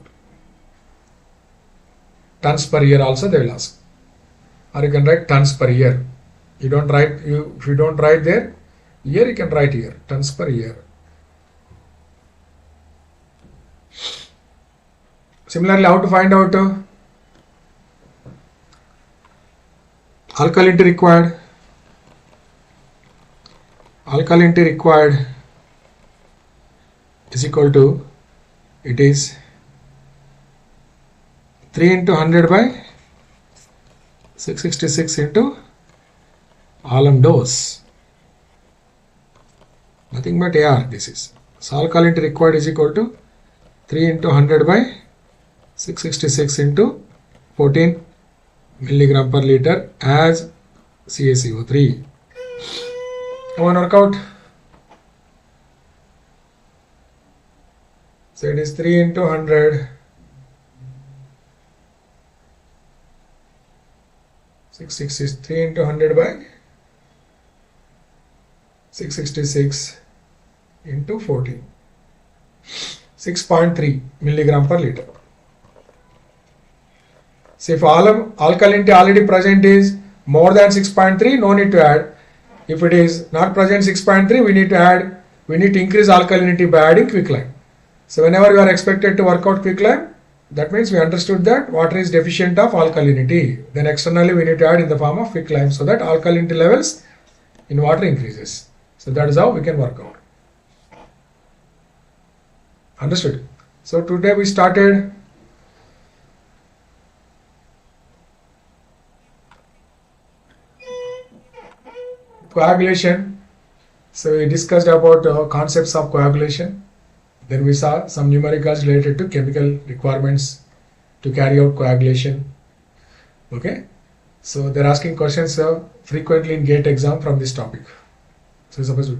Tons per year also they will ask. Or you can write tons per year. You don't write, if you don't write there, here you can write here, tons per year. Similarly, how to find out alkalinity required? Alkalinity required is equal to, it is 3 into 100 by 666 into alum dose. Nothing but AR this is. So alkalinity required is equal to 3 into 100 by 666 into 14 milligram per liter as CaCO3. Come on, work out. So it is 3 into 100, 663 into 100 by 666 into 14, 6.3 milligram per liter. So if alkalinity already present is more than 6.3, no need to add. If it is not present 6.3, we need to add, we need to increase alkalinity by adding quicklime. So whenever you are expected to work out quicklime, That means we understood that water is deficient of alkalinity. Then externally we need to add in the form of quick lime so that alkalinity levels in water increases. So that is how we can work out. Understood? So today we started coagulation. So we discussed about concepts of coagulation. Then we saw some numericals related to chemical requirements to carry out coagulation. Okay. So they're asking questions frequently in GATE exam from this topic. So suppose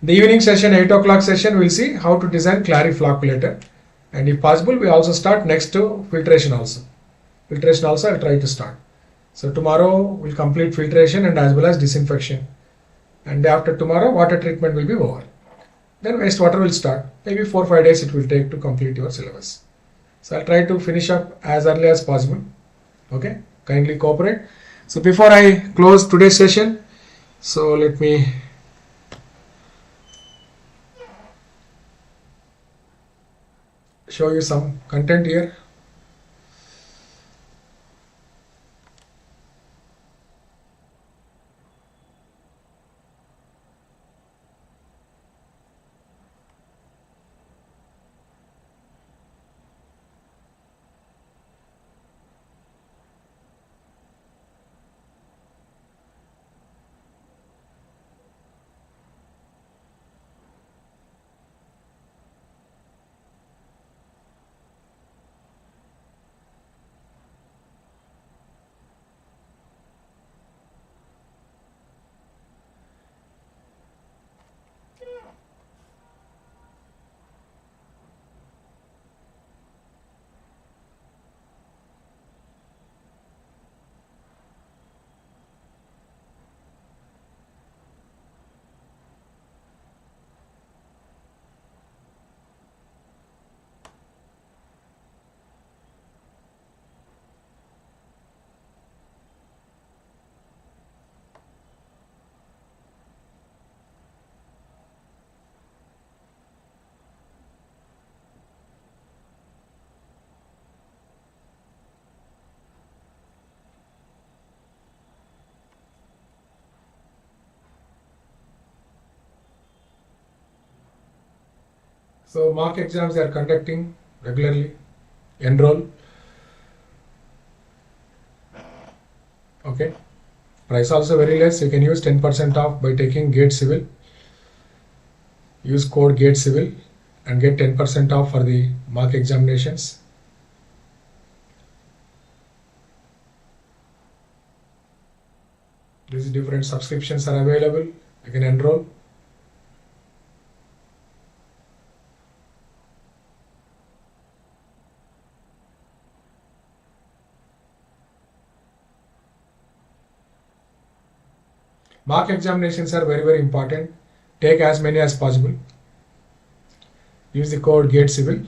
the evening session, 8 o'clock session, we'll see how to design clariflocculator. And if possible, we also start next to filtration also. Filtration also I'll try to start. So tomorrow we'll complete filtration and as well as disinfection. And after tomorrow, water treatment will be over. Then wastewater will start. Maybe 4 or 5 days it will take to complete your syllabus. So I'll try to finish up as early as possible. Okay, kindly cooperate. So before I close today's session, so let me show you some content here. So mock exams they are conducting regularly. Enroll. Okay. Price also very less. You can use 10% off by taking GATE Civil. Use code GATE Civil and get 10% off for the mock examinations. These different subscriptions are available. You can enroll. Mock examinations are very important. Take as many as possible. Use the code GATE Civil.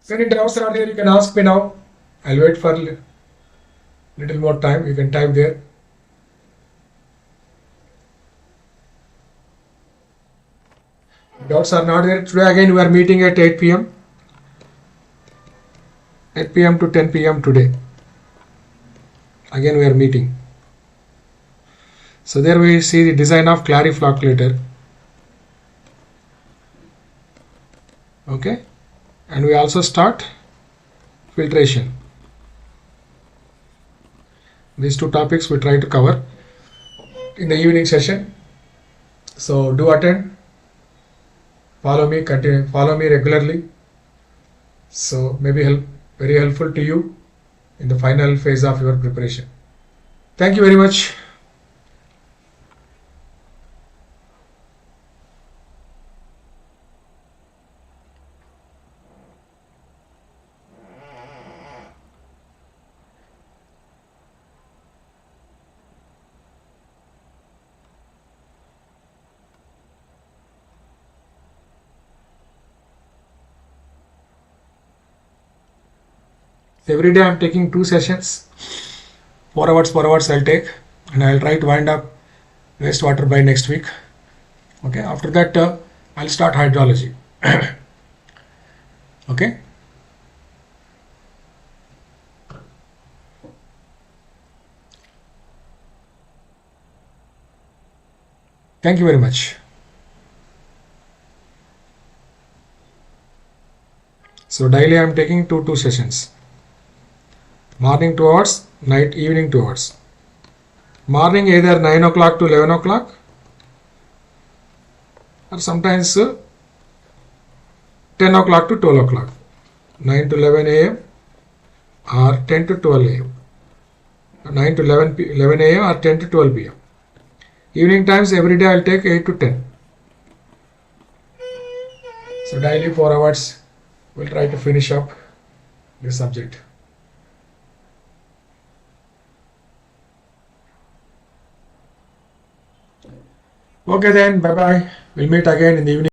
So any doubts are there, you can ask me now. I'll wait for little more time. You can type there. Doubts are not there. Today again we are meeting at 8 p.m. 8 p.m. to 10 p.m. today. Again we are meeting. So there we see the design of clariflocculator. Okay. And we also start filtration. These two topics we try to cover in the evening session. So do attend, follow me, follow me regularly. So maybe very helpful to you in the final phase of your preparation. Thank you very much. Every day I am taking 2 sessions, 4 hours I'll take, and I'll try to wind up wastewater by next week. Okay, after that I'll start hydrology. Okay. Thank you very much. So daily I am taking two sessions. Morning 2 hours, evening 2 hours. Morning either 9 o'clock to 11 o'clock, or sometimes 10 o'clock to 12 o'clock. 9 to 11 a.m. or 10 to 12 a.m. 9 to 11 a.m. or 10 to 12 p.m. Evening times every day I'll take 8 to 10. So daily 4 hours we'll try to finish up this subject. Okay then, bye bye. We'll meet again in the evening.